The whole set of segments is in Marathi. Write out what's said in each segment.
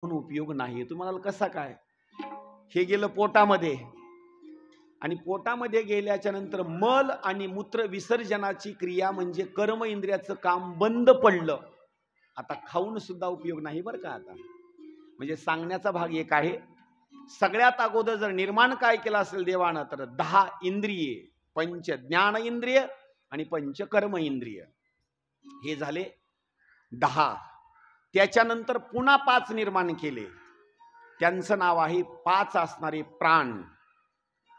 पण उपयोग नाही. तुम्हाला कसा काय? हे गेलं पोटामध्ये, आणि पोटामध्ये गेल्याच्या नंतर मल आणि मूत्र विसर्जनाची क्रिया म्हणजे कर्म इंद्रियाचं काम बंद पडलं. आता खाऊन सुद्धा उपयोग नाही बरं का. आता म्हणजे सांगण्याचा भाग एक आहे. सगळ्यात अगोदर जर निर्माण काय केलं असेल देवानं, तर 10 इंद्रिये, पंच ज्ञान इंद्रिय आणि पंच कर्म इंद्रिय, हे झाले 10. त्याच्यानंतर पुन्हा 5 निर्माण केले. त्यांचं नाव आहे 5 असणारे प्राण.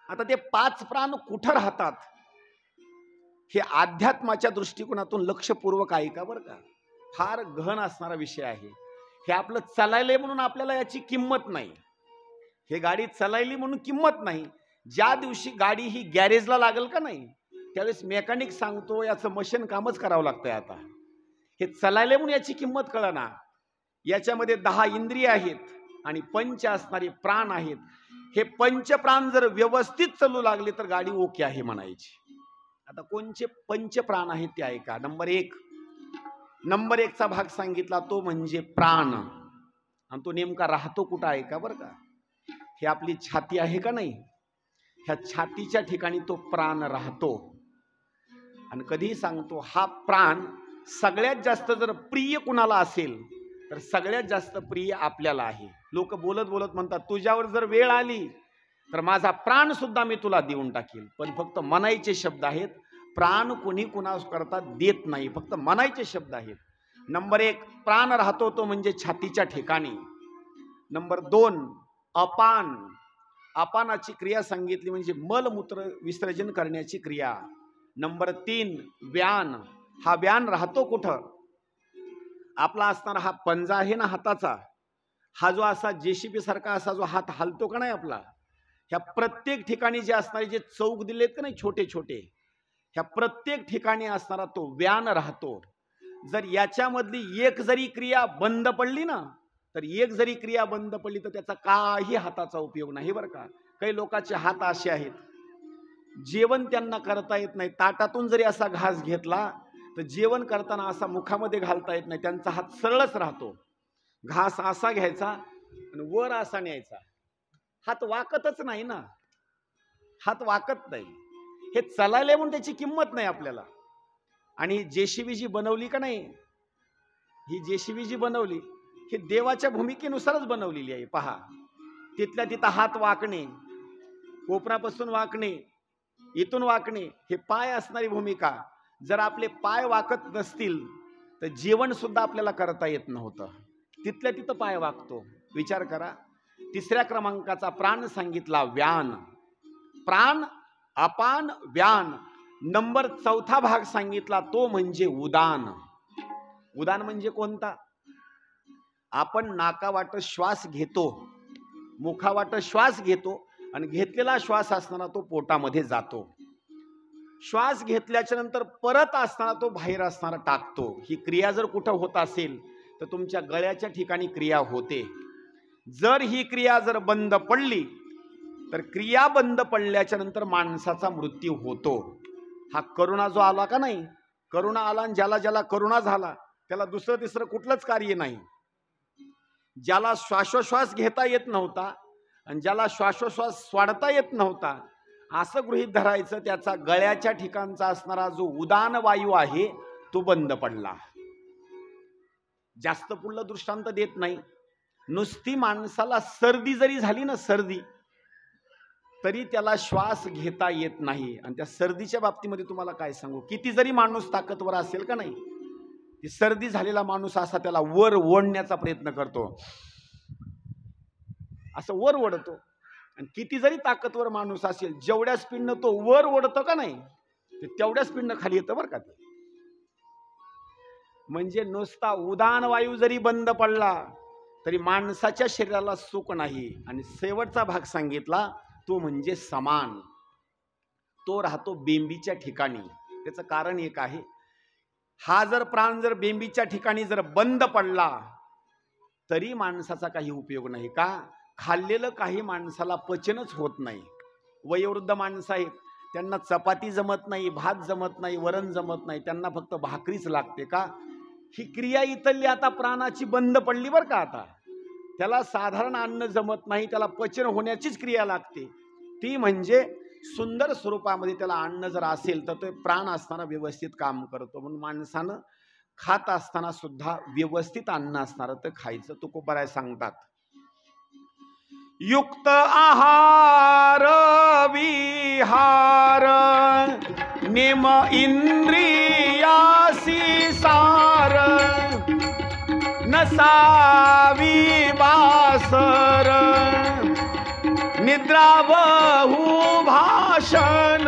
आता ते 5 प्राण कुठं राहतात हे अध्यात्माच्या दृष्टिकोनातून लक्षपूर्वक ऐका बरं का. फार गहन असणारा विषय आहे. हे आपलं चालायलंय म्हणून आपल्याला याची किंमत नाही. हे गाडी चालायली म्हणून किंमत नाही. ज्या दिवशी गाडी ही गॅरेजला लागेल का नाही, त्यावेळेस मेकॅनिक सांगतो याचं मशीन कामच करावं लागतंय. आता हे चालायले म्हणून याची किंमत कळना. याच्यामध्ये 10 इंद्रिय आहेत आणि पंच असणारे प्राण आहेत. हे पंचप्राण जर व्यवस्थित चालू लागले तर गाडी ओके आहे म्हणायची. आता कोणचे पंचप्राण आहेत ते ऐका. नंबर 1 चा भाग सांगितला तो म्हणजे प्राण, आणि तो नेमका राहतो कुठं ऐका बरं का. हे आपली छाती आहे का नाही, ह्या छातीच्या ठिकाणी तो प्राण राहतो. आणि कधीही सांगतो, हा प्राण सगळ्यात जास्त जर प्रिय कुणाला असेल तर सगळ्यात जास्त प्रिय आपल्याला आहे. लोक बोलत बोलत म्हणतात, तुझ्यावर जर वेळ आली तर माझा प्राण सुद्धा मी तुला देऊन टाकील. पण फक्त म्हणायचे शब्द आहेत. प्राण कोणी कुणा करता देत नाही, फक्त म्हणायचे शब्द आहेत. नंबर 1 प्राण राहतो तो म्हणजे छातीच्या ठिकाणी. नंबर 2 अपान. अपानाची क्रिया सांगितली म्हणजे मलमूत्र विसर्जन करण्याची क्रिया. नंबर 3 व्यान. हा व्यान राहतो कुठं? आपला असणारा हा पंजा आहे ना हाताचा, हा जो असा जेसीबी सारखा असा जो हात हलतो का नाही आपला, ह्या प्रत्येक ठिकाणी जे असणारे जे चौक दिलेत का नाही छोटे छोटे, ह्या प्रत्येक ठिकाणी असणारा तो व्यान राहतो. जर याच्यामधली एक जरी क्रिया बंद पडली ना, तर एक जरी क्रिया बंद पडली तर त्याचा काही हाताचा उपयोग नाही बरं का. काही लोकांचे हात असे आहेत, जेवण त्यांना करता येत नाही. ताटातून जरी असा घास घेतला तर जेवण करताना असा मुखामध्ये घालता येत नाही. त्यांचा हात सरळच राहतो. घास असा घ्यायचा आणि वर असा न्यायचा. हात वाकतच नाही ना, हात वाकत नाही. हे चालायले म्हणून त्याची किंमत नाही आपल्याला. आणि ही जेसीबी जी बनवली का नाही, ही जेसीबी जी बनवली ही देवाच्या भूमिकेनुसारच बनवलेली आहे. पहा, तिथल्या तिथं हात वाकणे, कोपरापासून वाकणे, इथून वाकणे, हे पाय असणारी भूमिका. जर आपले पाय वाकत नसतील तर जेवण सुद्धा आपल्याला करता येत नव्हतं. तिथल्या तिथं पाय वाकतो. विचार करा. 3ऱ्या क्रमांकाचा प्राण सांगितला व्यान. प्राण, अपान, व्यान. नंबर 4था भाग सांगितला तो म्हणजे उदान. उदान म्हणजे कोणता? आपण नाकावाट श्वास घेतो, मुखावाट श्वास घेतो, आणि घेतलेला श्वास असताना तो पोटामध्ये जातो. श्वास घेतल्याच्या नंतर परत असताना तो बाहेर असताना टाकतो. ही क्रिया जर कुठं होत असेल तर तुमच्या गळ्याच्या ठिकाणी क्रिया होते. जर ही क्रिया जर बंद पडली तर क्रिया बंद पडल्याच्या नंतर माणसाचा मृत्यू होतो. हा करुणा जो आला का नाही, करुणा आला आणि ज्याला ज्याला करुणा झाला त्याला दुसरं तिसरं कुठलंच कार्य नाही. ज्याला श्वासोश्वास घेता येत नव्हता आणि ज्याला श्वासोश्वास सोडता येत नव्हता, असं गृहीत धरायचं त्याचा गळ्याच्या ठिकाणचा असणारा जो उदान वायू आहे तो बंद पडला. जास्त पुढलं दृष्टांत देत नाही. नुसती माणसाला सर्दी जरी झाली ना, सर्दी, तरी त्याला श्वास घेता येत नाही. आणि त्या सर्दीच्या बाबतीमध्ये तुम्हाला काय सांगू, किती जरी माणूस ताकदवर असेल का नाही, ती सर्दी झालेला माणूस असा त्याला वर ओढण्याचा प्रयत्न करतो, असं वर ओढतो. आणि किती जरी ताकदवर माणूस असेल, जेवढ्या स्पीडनं तो वर ओढतो का नाही, ते तेवढ्या स्पीडनं खाली येतं बरं का ते. म्हणजे नुसता उदान वायू जरी बंद पडला तरी माणसाच्या शरीराला सुख नाही. आणि शेवटचा भाग सांगितला तो म्हणजे समान. तो राहतो बेंबीच्या ठिकाणी. त्याचं कारण एक आहे, हा जर प्राण जर बेंबीच्या ठिकाणी जर बंद पडला तरी माणसाचा काही उपयोग नाही. का? खाल्लेलं काही माणसाला पचनच होत नाही. वयोवृद्ध माणसं आहेत, त्यांना चपाती जमत नाही, भात जमत नाही, वरण जमत नाही, त्यांना फक्त भाकरीच लागते. का? ही क्रिया इथली आता प्राणाची बंद पडली बरं का. आता त्याला साधारण अन्न जमत नाही, त्याला पचन होण्याचीच क्रिया लागते, ती म्हणजे सुंदर स्वरूपामध्ये त्याला अन्न जर असेल तर ते प्राण असताना व्यवस्थित काम करतो. म्हणून माणसानं खात असताना सुद्धा व्यवस्थित अन्न असणारं तर खायचं. तुकोबाराय सांगतात, युक्त आहार विहार निम इंद्रियासी सार नसावी बासर निद्रा बहु भाषण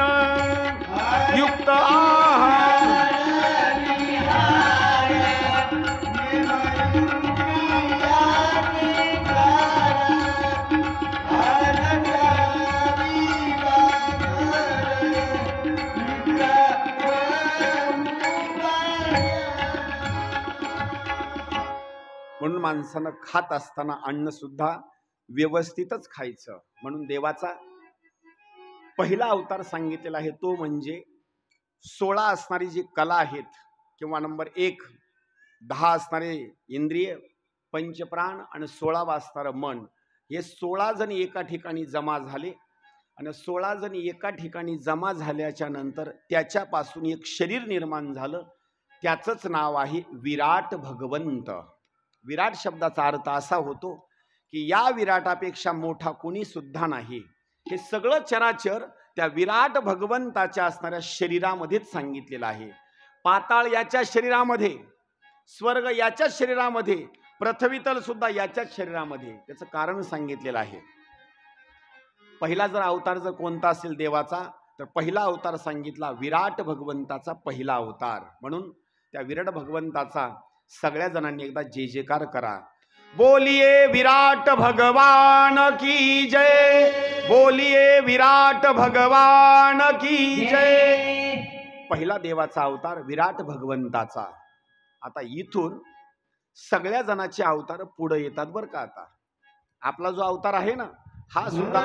युक्त आहार म्हणून माणसानं खात असताना अन्न सुद्धा व्यवस्थितच खायचं. म्हणून देवाचा पहिला अवतार सांगितलेला आहे तो म्हणजे 16 असणारी जी कला आहेत किंवा नंबर 1 10 असणारे इंद्रिय, पंचप्राण आणि 16 असणारं मन, हे 16 जण एका ठिकाणी जमा झाले आणि 16 जण एका ठिकाणी जमा झाल्याच्या नंतर त्याच्यापासून एक शरीर निर्माण झालं. त्याचंच नाव आहे विराट भगवंत. विराट शब्दाचा अर्थ असा होतो की या विराटापेक्षा मोठा कोणी सुद्धा नाही. हे सगळं चराचर त्या विराट भगवंताच्या असणाऱ्या शरीरामध्येच सांगितलेलं आहे. पाताळ याच्या शरीरामध्ये, स्वर्ग याच्याच शरीरामध्ये, पृथ्वीतल सुद्धा याच्याच शरीरामध्ये. त्याचं कारण सांगितलेलं आहे. पहिला जर अवतार जर कोणता असेल देवाचा तर पहिला अवतार सांगितला विराट भगवंताचा पहिला अवतार. म्हणून त्या विराट भगवंताचा सगळ्या जणांनी एकदा जय जयकार करा. बोलिए विराट भगवान की जय, बोलिए विराट भगवान की जय. पहिला देवाचा अवतार विराट भगवंताचा. आता इथून सगळ्या जणांचे अवतार पुढे येतात बरं का. आता आपला जो अवतार आहे ना हा सुद्धा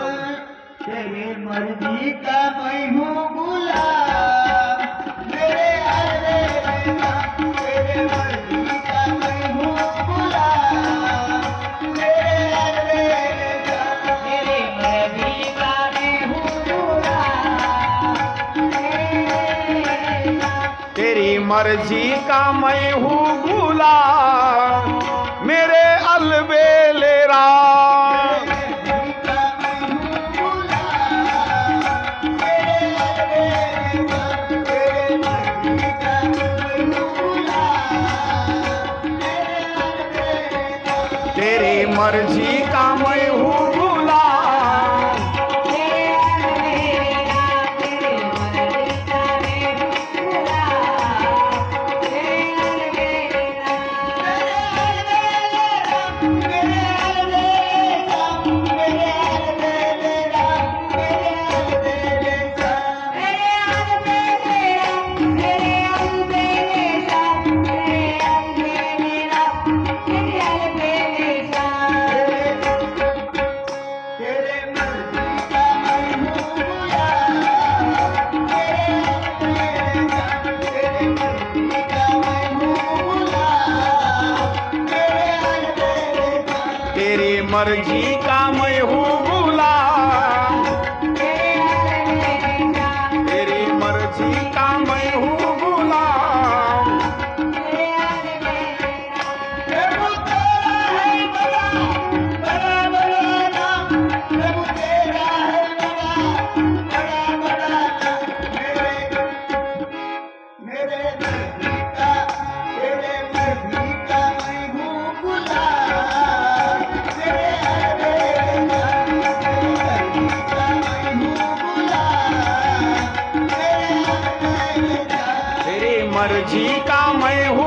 तेरी मर्जी का मैं हूँ गुलाम, मेरे तेरे मर्जी का मैं हूँ गुलाम, तेरे मर्जी का मैं हूँ गुलाम, तेरी मर्जी का मैं हूँ गुलाम, मेरे अलबेले राम. तेरी मर्जी का मैं हूँ गुलाम, मर्जी का मैं हूँ गुलाम, तेरी मर्जी का मैं हूँ गुलाम. प्रभु तेरा है बड़ा बड़ा बड़ा नाम, प्रभु तेरा है बड़ा बड़ा बड़ा नाम, मेरे मर्जी का तेरे मर्जी का मैं हूँ गुलाम, मर्जी का मैं हूँ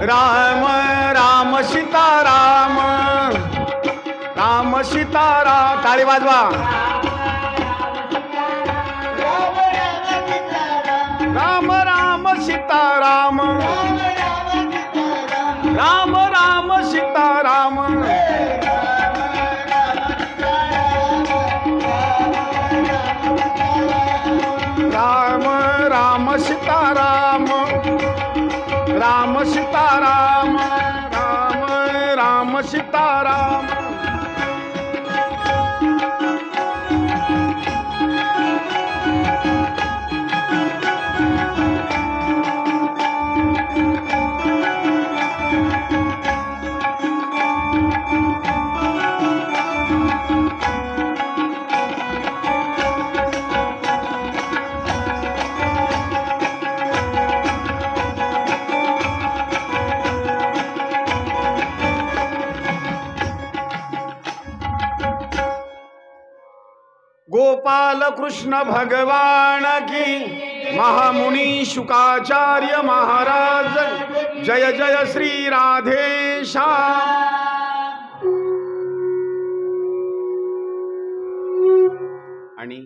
राम राम सीताराम राम सीताराम. टाळी वाजवा. राम राम सीताराम राम राम सीताराम. राम राम सीताराम राम सीताराम राम राम सीताराम. गोपाल कृष्ण भगवान की, महामुनी शुकाचार्य महाराज, जय जय श्री राधेशा. आणि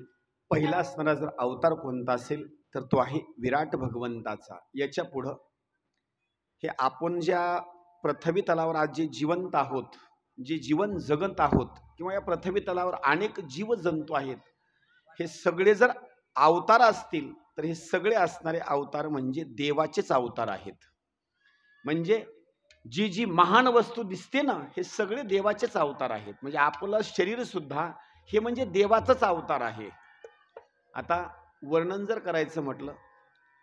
पहिला असणारा जर अवतार कोणता असेल तर तो आहे विराट भगवंताचा. याच्या पुढं हे आपण ज्या पृथ्वी तलावर आज जे जिवंत आहोत, जे जीवन जगत आहोत, किंवा या पृथ्वी तलावर अनेक जीवजंतू आहेत, हे सगळे जर अवतार असतील तर हे सगळे असणारे अवतार म्हणजे देवाचेच अवतार आहेत. म्हणजे जी जी महान वस्तू दिसते ना, हे सगळे देवाचेच अवतार आहेत. म्हणजे आपलं शरीर सुद्धा हे म्हणजे देवाचंच अवतार आहे. आता वर्णन जर करायचं म्हटलं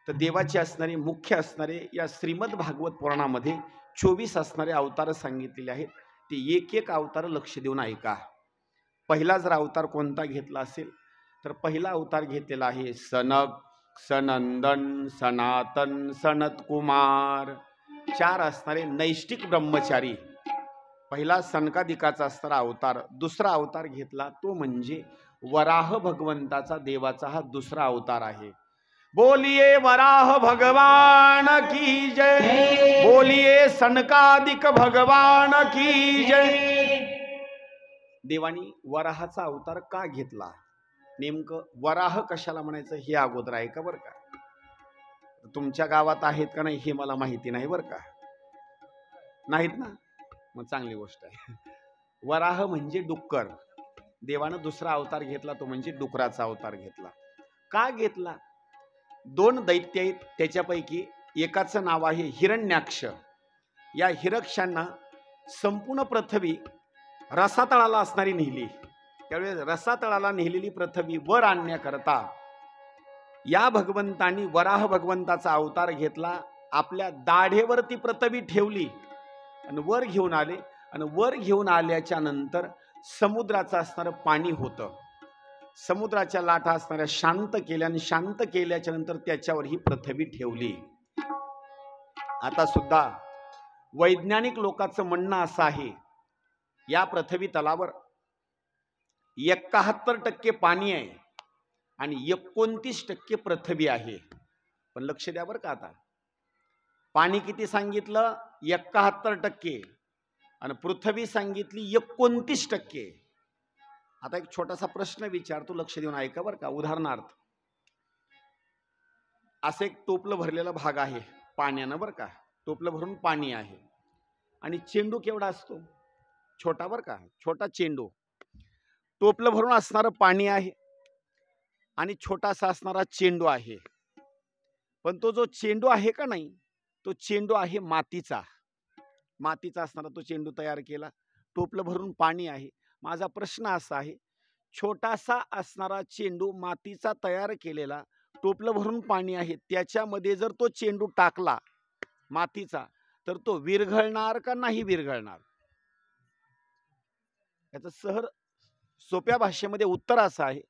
तर देवाचे असणारे मुख्य असणारे या श्रीमद भागवत पुराणामध्ये 24 असणारे अवतार सांगितलेले आहेत. ते एक एक अवतार लक्ष देऊन ऐका. पहिला जर अवतार कोणता घेतला असेल तर पहिला अवतार घेतलेला आहे सनक, सनंदन, सनातन, सनत कुमार, 4 असणारे नैष्टिक ब्रह्मचारी. पहिला सनकादिकाचा असणारा अवतार. दुसरा अवतार घेतला तो म्हणजे वराह भगवंताचा, देवाचा हा दुसरा अवतार आहे. बोलिए वराह भगवान की जय, बोलिए सनकादिक भगवान की जय. देवानी वराहाचा अवतार का घेतला, नेमकं वराह कशाला म्हणायचं हे अगोदर आहे का बरं का. तुमच्या गावात आहेत का नाही हे मला माहिती नाही बरं का. नाहीत ना, मग चांगली गोष्ट आहे. वराह म्हणजे डुक्कर. देवानं दुसरा अवतार घेतला तो म्हणजे डुकराचा अवतार घेतला. का घेतला, 2 दैत्य आहेत, त्याच्यापैकी एकाचं नाव आहे हिरण्याक्ष. या हिरण्याक्षांना संपूर्ण पृथ्वी रसातळाला असणारी नेली. त्यावेळेस रसातळाला नेलेली पृथ्वी वर आणण्याकरता या भगवंतांनी वराह भगवंताचा अवतार घेतला. आपल्या दाढेवरती पृथ्वी ठेवली आणि वर घेऊन आले. आणि वर घेऊन आल्याच्या नंतर समुद्राचं असणारं पाणी होतं, समुद्राच्या लाटा असणाऱ्या शांत केल्या आणि शांत केल्याच्या नंतर त्याच्यावर ही पृथ्वी ठेवली. आता सुद्धा वैज्ञानिक लोकांचं म्हणणं असं आहे, या पृथ्वी तलावर 71% पाणी आहे आणि 29% पृथ्वी आहे. पण लक्ष द्या बरं का, आता पाणी किती सांगितलं, 71%, आणि पृथ्वी सांगितली 29%. आता एक छोटासा प्रश्न विचारतो, लक्ष देऊन ऐका बरं का. उदाहरणार्थ असं एक टोपलं भरलेला भाग आहे पाण्यानं बरं का. टोपलं भरून पाणी आहे आणि चेंडू केवढा असतो, छोटा बरं का, छोटा चेंडू. टोपलं भरून असणारं पाणी आहे आणि छोटासा असणारा चेंडू आहे. पण तो जो चेंडू आहे का नाही, तो चेंडू आहे मातीचा. मातीचा असणारा तो चेंडू तयार केला. टोपलं भरून पाणी आहे. माझा प्रश्न असा आहे, छोटासा असणारा चेंडू मातीचा तयार केलेला, टोपलं भरून पाणी आहे, त्याच्यामध्ये जर तो चेंडू टाकला मातीचा तर तो विरघळणार का नाही विरघळणार. याचं सहज सोप्या भाषेमध्ये उत्तर असं आहे,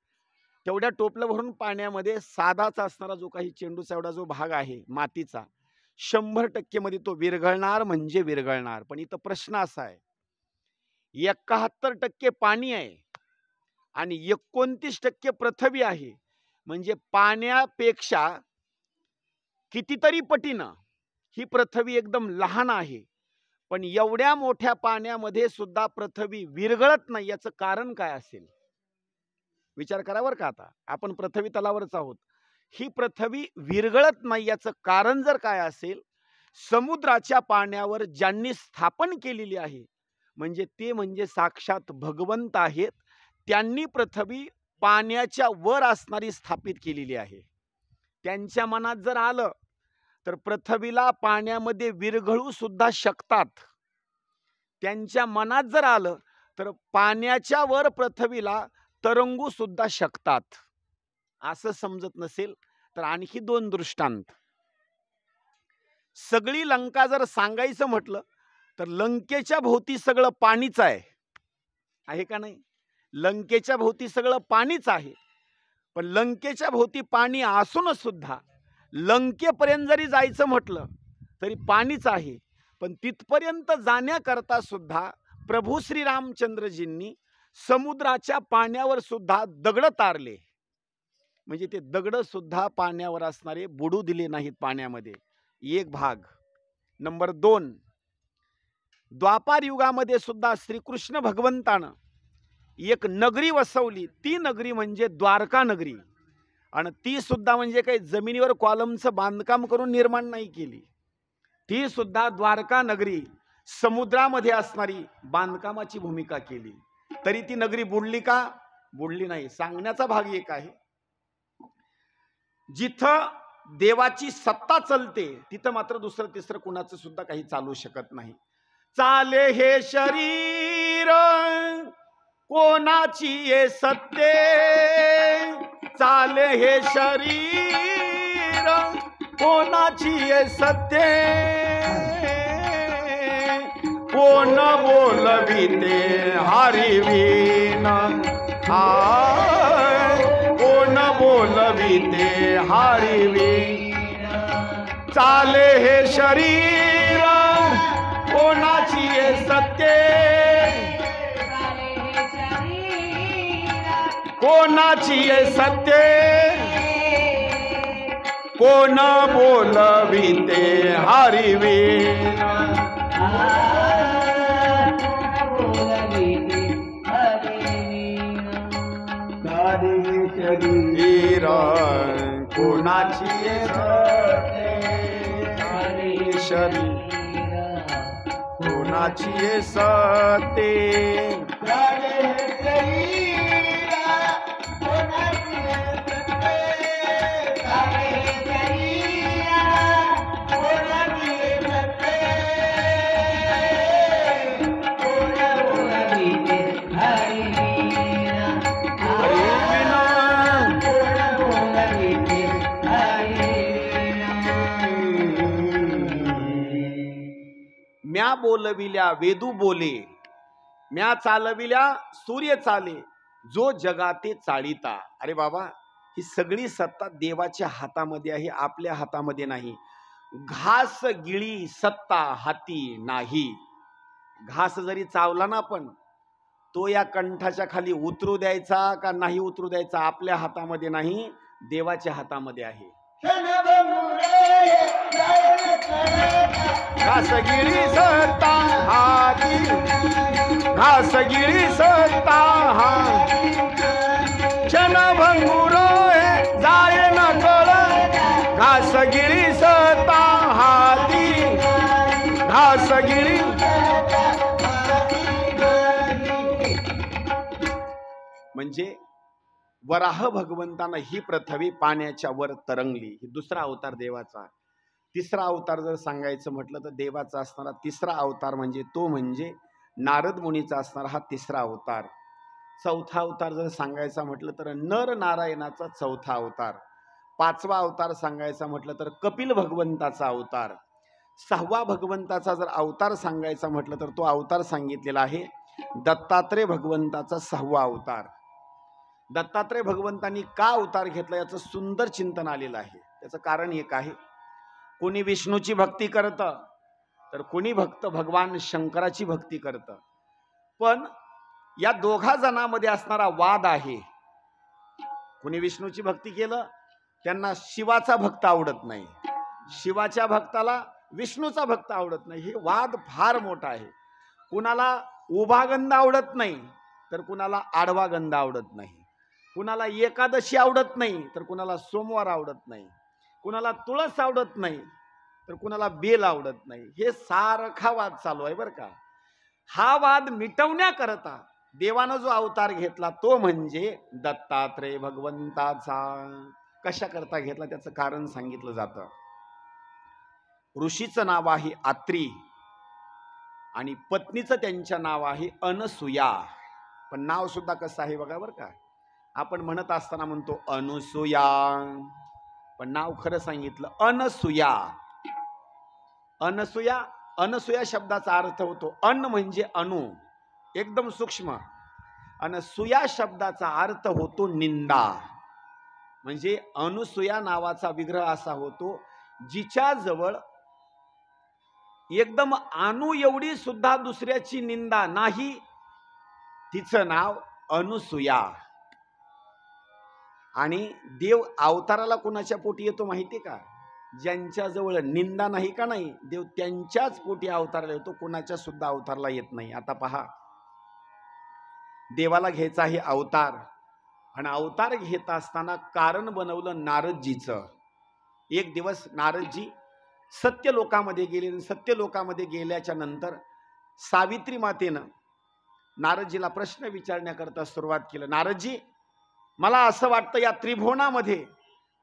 तेवढ्या टोपलं भरून पाण्यामध्ये साधाचा असणारा जो काही चेंडूचा एवढा जो भाग आहे मातीचा, 100% मध्ये तो विरघळणार म्हणजे विरघळणार. पण इथं प्रश्न असा आहे, 71% पाणी आहे आणि 29% पृथ्वी आहे. म्हणजे पाण्यापेक्षा कितीतरी पटीनं ही पृथ्वी एकदम लहान आहे, पण एवढ्या मोठ्या पाण्यामध्ये सुद्धा पृथ्वी विरघळत नाही, याचं कारण काय असेल? विचार करा बरं का. आता आपण पृथ्वी तलावरच आहोत. ही पृथ्वी विरघळत नाही याचं कारण जर काय असेल, समुद्राच्या पाण्यावर ज्यांनी स्थापन केलेली आहे, म्हणजे ते म्हणजे साक्षात भगवंत आहेत. त्यांनी पृथ्वी पाण्याच्या वर असणारी स्थापित केलेली आहे. त्यांच्या मनात जर आलं तर पृथ्वीला पाण्यामध्ये विरघळू सुद्धा शकतात. त्यांच्या मनात जर आलं तर पाण्याच्या वर पृथ्वीला तरंगू सुद्धा शकतात. असं समजत नसेल तर आणखी 2 दृष्टांत. सगळी लंका जर सांगायचं म्हटलं तर लंकेच्या भोवती सगळं पाणीच आहे का नाही? लंकेच्या भोवती सगळं पाणीच आहे. पण लंकेच्या भोवती पाणी असून सुद्धा लंकेपर्यंत जरी जायचं म्हटलं तरी पाणीच आहे. पण तिथपर्यंत जाण्याकरता सुद्धा प्रभू श्रीरामचंद्रजींनी समुद्राच्या पाण्यावर सुद्धा दगड तारले. म्हणजे ते दगड सुद्धा पाण्यावर असणारे बुडू दिले नाहीत पाण्यामध्ये. एक भाग. नंबर 2, द्वापार युगामध्ये सुद्धा श्रीकृष्ण भगवंतानं एक नगरी वसवली. ती नगरी म्हणजे द्वारका नगरी. आणि ती सुद्धा म्हणजे काही जमिनीवर कॉलमचं बांधकाम करून निर्माण नाही केली. ती सुद्धा द्वारका नगरी समुद्रामध्ये असणारी बांधकामाची भूमिका केली. तरी ती नगरी बुडली का? बुडली नाही. सांगण्याचा भाग एक आहे, जिथं देवाची सत्ता चलते तिथं मात्र दुसरं तिसरं कुणाचं सुद्धा काही चालू शकत नाही. चाले हे शरीर कोणाची ये सत्ते, चाले हे शरीर कोणाची ये सत्ते, कोण बोलविते हरिवीन, कोण बोलविते हरिवीन. चाले हे शरीर कोणाची ये सत्ते, कोणाची ये सत्ते, कोण बोलविते हरिवीन. शरीर कोणाची ये सत्ते, शरीर कोणाची ये सत्ते, म्या बोलविल्या वेदू बोले, म्या चालविल्या सूर्य चाले, जो जगाते चाळीता. अरे बाबा, ही सगळी सत्ता देवाच्या हातामध्ये आहे, आपल्या हातामध्ये नाही. घास गिळी सत्ता हाती नाही. घास जरी चावला ना पण तो या कंठाच्या खाली उतरू द्यायचा का नाही उतरू द्यायचा आपल्या हातामध्ये नाही, देवाच्या हातामध्ये आहे. घास गिळी सत्ता हाती, घास गिळी सत्ता हाती, क्षणभंगुर जाय न कळ, घास गिळी सत्ता हाती, घास गिळी. म्हणजे वराह भगवंतानं ही पृथ्वी पाण्याच्या वर तरंगली. ही दुसरा अवतार देवाचा. तिसरा अवतार जर सांगायचं म्हटलं तर देवाचा असणारा तिसरा अवतार म्हणजे तो म्हणजे नारद मुनीचा असणारा हा तिसरा अवतार. चौथा अवतार जर सांगायचा म्हटलं तर नर नारायणाचा चौथा अवतार. पाचवा अवतार सांगायचा म्हटलं तर कपिल भगवंताचा अवतार. सहावा भगवंताचा जर अवतार सांगायचा म्हटलं तर तो अवतार सांगितलेला आहे दत्तात्रय भगवंताचा 6वा अवतार. दत्तात्रय भगवंतांनी का अवतार घेतला याचं सुंदर चिंतन आलेलं आहे. त्याचं कारण एक आहे, कोणी विष्णूची भक्ती करतं तर कोणी भक्त भगवान शंकराची भक्ती करतं. पण या दोघा जणांमध्ये असणारा वाद आहे. कोणी विष्णूची भक्ती केलं त्यांना शिवाचा भक्त आवडत नाही, शिवाच्या भक्ताला विष्णूचा भक्त आवडत नाही. हे वाद फार मोठा आहे. कुणाला उभा गंध आवडत नाही तर कुणाला आडवा गंध आवडत नाही, कुणाला एकादशी आवडत नाही तर कुणाला सोमवार आवडत नाही, कुणाला तुळस आवडत नाही तर कुणाला बेल आवडत नाही. हे सारखा वाद चालू आहे बरं का. हा वाद मिटवण्याकरता देवानं जो अवतार घेतला तो म्हणजे दत्तात्रय भगवंताचा. कशा करता घेतला त्याचं कारण सांगितलं जातं. ऋषीचं नाव आहे आत्री आणि पत्नीचं त्यांच्या नाव आहे अनसुया. पण नाव सुद्धा कसं आहे बघा बरं का. आपण म्हणत असताना म्हणतो अनुसूया, पण नाव खरं सांगितलं अनसुया. अनसुया, अनसुया शब्दाचा अर्थ होतो अन म्हणजे अणु, एकदम सूक्ष्म. आणि सुया शब्दाचा अर्थ होतो निंदा. म्हणजे अनुसूया नावाचा विग्रह असा होतो जिच्या जवळ एकदम अणु एवढी सुद्धा दुसऱ्याची निंदा नाही, तिचं नाव अनुसूया. आणि देव अवताराला कुणाच्या पोटी येतो माहिती का? ज्यांच्या जवळ निंदा नाही का नाही, देव त्यांच्याच पोटी अवताराला येतो, कुणाच्या सुद्धा अवतारला येत नाही. आता पहा, देवाला घ्यायचा आहे अवतार, आणि अवतार घेत असताना कारण बनवलं नारदजीचं. एक दिवस नारदजी सत्य लोकामध्ये गेले. सत्य लोकामध्ये गेल्याच्या नंतर सावित्री मातेनं नारदजीला प्रश्न विचारण्याकरता सुरुवात केलं. नारदजी, मला असं वाटतं या त्रिभुवनामध्ये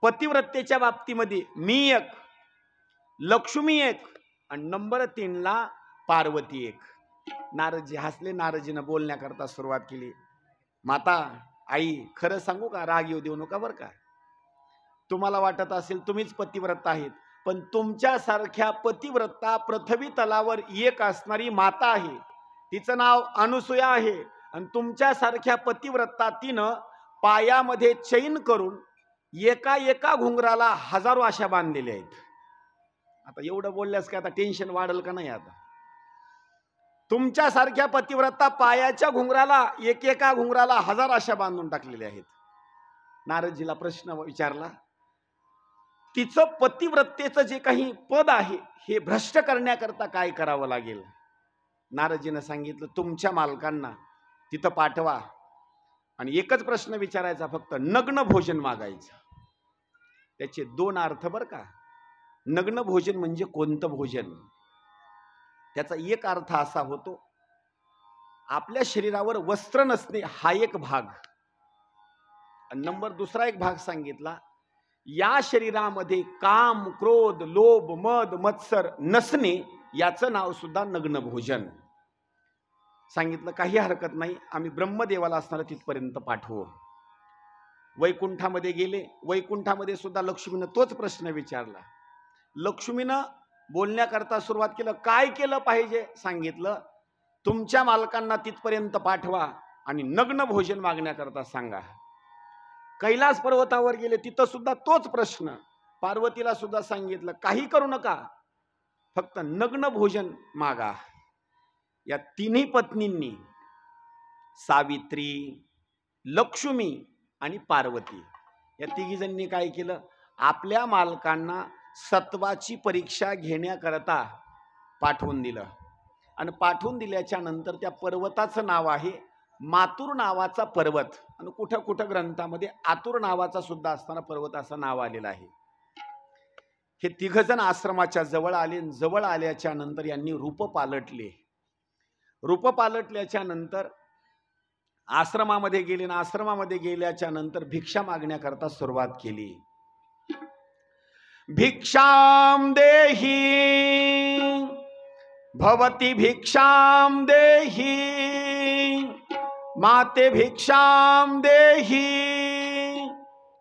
पतिव्रतेच्या बाबतीमध्ये मी एक, लक्ष्मी एक, आणि नंबर 3 ला पार्वती एक. नारदजी हसले. नारदजीनं बोलण्याकरता सुरुवात केली. माता, आई, खरं सांगू का, राग येऊ देऊ नका बरं का. तुम्हाला वाटत असेल तुम्हीच पतिव्रता आहेत, पण तुमच्यासारख्या पतिव्रता पृथ्वी तलावर एक असणारी माता आहे, तिचं नाव अनुसूया आहे. आणि तुमच्यासारख्या पतिव्रता तिनं पायामध्ये चैन करून एका एका घुंगराला हजारो आशा बांधलेल्या आहेत. आता एवढं बोलल्यास का आता टेन्शन वाढल का नाही? आता तुमच्यासारख्या पतिव्रता पायाच्या घुंगराला, एकेका घुंगराला 1000 आशा बांधून टाकलेल्या आहेत. नारदजीला प्रश्न विचारला, तिचं पतिव्रतेचं जे काही पद आहे हे भ्रष्ट करण्याकरता काय करावं लागेल? नारदजीनं सांगितलं, तुमच्या मालकांना तिथं पाठवा आणि एकच प्रश्न विचारायचा, फक्त नग्न भोजन मागायचं. त्याचे 2 अर्थ बरं का. नग्न भोजन म्हणजे कोणतं भोजन? त्याचा एक अर्थ असा होतो, आपल्या शरीरावर वस्त्र नसणे हा एक भाग. नंबर दुसरा एक भाग सांगितला, या शरीरामध्ये काम, क्रोध, लोभ, मद, मत्सर नसणे याचं नाव सुद्धा नग्न भोजन. सांगितलं काही हरकत नाही, आम्ही ब्रह्मदेवाला असणारं तिथपर्यंत पाठवू. वैकुंठामध्ये गेले. वैकुंठामध्ये सुद्धा लक्ष्मीनं तोच प्रश्न विचारला. लक्ष्मीनं बोलण्याकरता सुरुवात केलं, काय केलं पाहिजे? सांगितलं, तुमच्या मालकांना तिथपर्यंत पाठवा आणि नग्न भोजन मागण्याकरता सांगा. कैलास पर्वतावर गेले, तिथं सुद्धा तोच प्रश्न. पार्वतीला सुद्धा सांगितलं, काही करू नका, फक्त नग्न भोजन मागा. या तिन्ही पत्नींनी, सावित्री, लक्ष्मी आणि पार्वती, या तिघी जणांनी काय केलं? आपल्या मालकांना सत्वाची परीक्षा घेण्याकरता पाठवून दिलं. आणि पाठवून दिल्याच्या नंतर त्या पर्वताचं नाव आहे मातूर नावाचा पर्वत. आणि कुठं कुठं ग्रंथामध्ये आतुर नावाचा सुद्धा असताना पर्वताचं नाव आलेलं आहे. हे तिघजण आश्रमाच्या जवळ आले. जवळ आल्याच्या नंतर यांनी रूप पालटले. रूप पालटल्याच्या नंतर आश्रमामध्ये गेले. आणि आश्रमामध्ये गेल्याच्या नंतर भिक्षा मागण्याकरता सुरुवात केली. भिक्षाम देही भवती भिक्षाम देही माते भिक्षाम देही.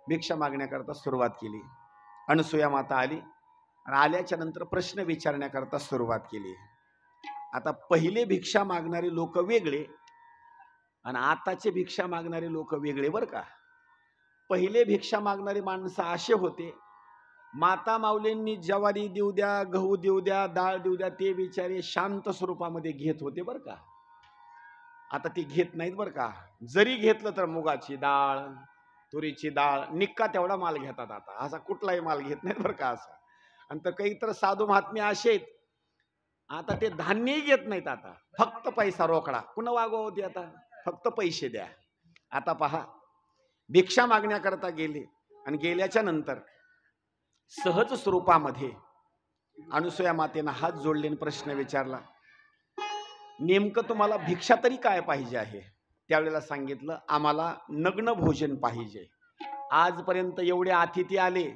भिक्षा मागण्याकरता सुरुवात केली. अनुसूया माता आली आणि आल्याच्या नंतर प्रश्न विचारण्याकरता सुरुवात केली. आता पहिले भिक्षा मागणारे लोक वेगळे आणि आताचे भिक्षा मागणारे लोक वेगळे बरं का. पहिले भिक्षा मागणारे माणसं असे होते, माता माऊलींनी ज्वारी देऊ द्या, गहू देऊ द्या, डाळ देऊ द्या, ते बिचारे शांत स्वरूपामध्ये घेत होते बरं का. आता ते घेत नाहीत बरं का. जरी घेतलं तर मुगाची डाळ, तुरीची डाळ, निक्का तेवढा माल घेतात. आता असा कुठलाही माल घेत नाहीत बरं का. असा आणि तर काही तर साधू महात्मे असे आहेत, आता ते धान्यही घेत नाहीत, आता फक्त पैसा रोकडा. कुणा वागव होती आता, फक्त पैसे द्या. आता पहा, भिक्षा मागण्याकरता गेले आणि गेल्याच्या नंतर सहज स्वरूपामध्ये अनुसूया मातेनं हात जोडले आणि प्रश्न विचारला, नेमकं तुम्हाला भिक्षा तरी काय पाहिजे आहे? त्यावेळेला सांगितलं, आम्हाला नग्न भोजन पाहिजे. आजपर्यंत एवढे अतिथी आले,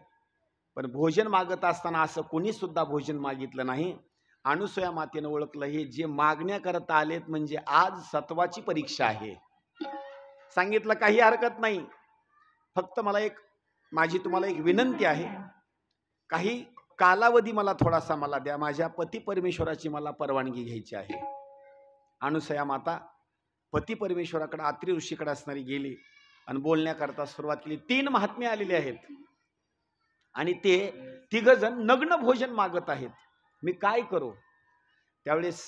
पण भोजन मागत असताना असं कोणी सुद्धा भोजन मागितलं नाही. अनुसूया मातेनं ओळखलं, हे जे मागण्याकरता आलेत म्हणजे आज सत्वाची परीक्षा आहे. सांगितलं, काही हरकत नाही, फक्त माझी तुम्हाला एक विनंती आहे, काही कालावधी मला थोडासा मला द्या, माझ्या पती परमेश्वराची मला परवानगी घ्यायची आहे. अनुसूया माता पती परमेश्वराकडे, अत्री ऋषीकडे असणारी गेली आणि बोलण्याकरता सुरुवात केली. 3 महात्मे आलेले आहेत आणि ते 3 जण नग्न भोजन मागत आहेत, मी काय करू? त्यावेळेस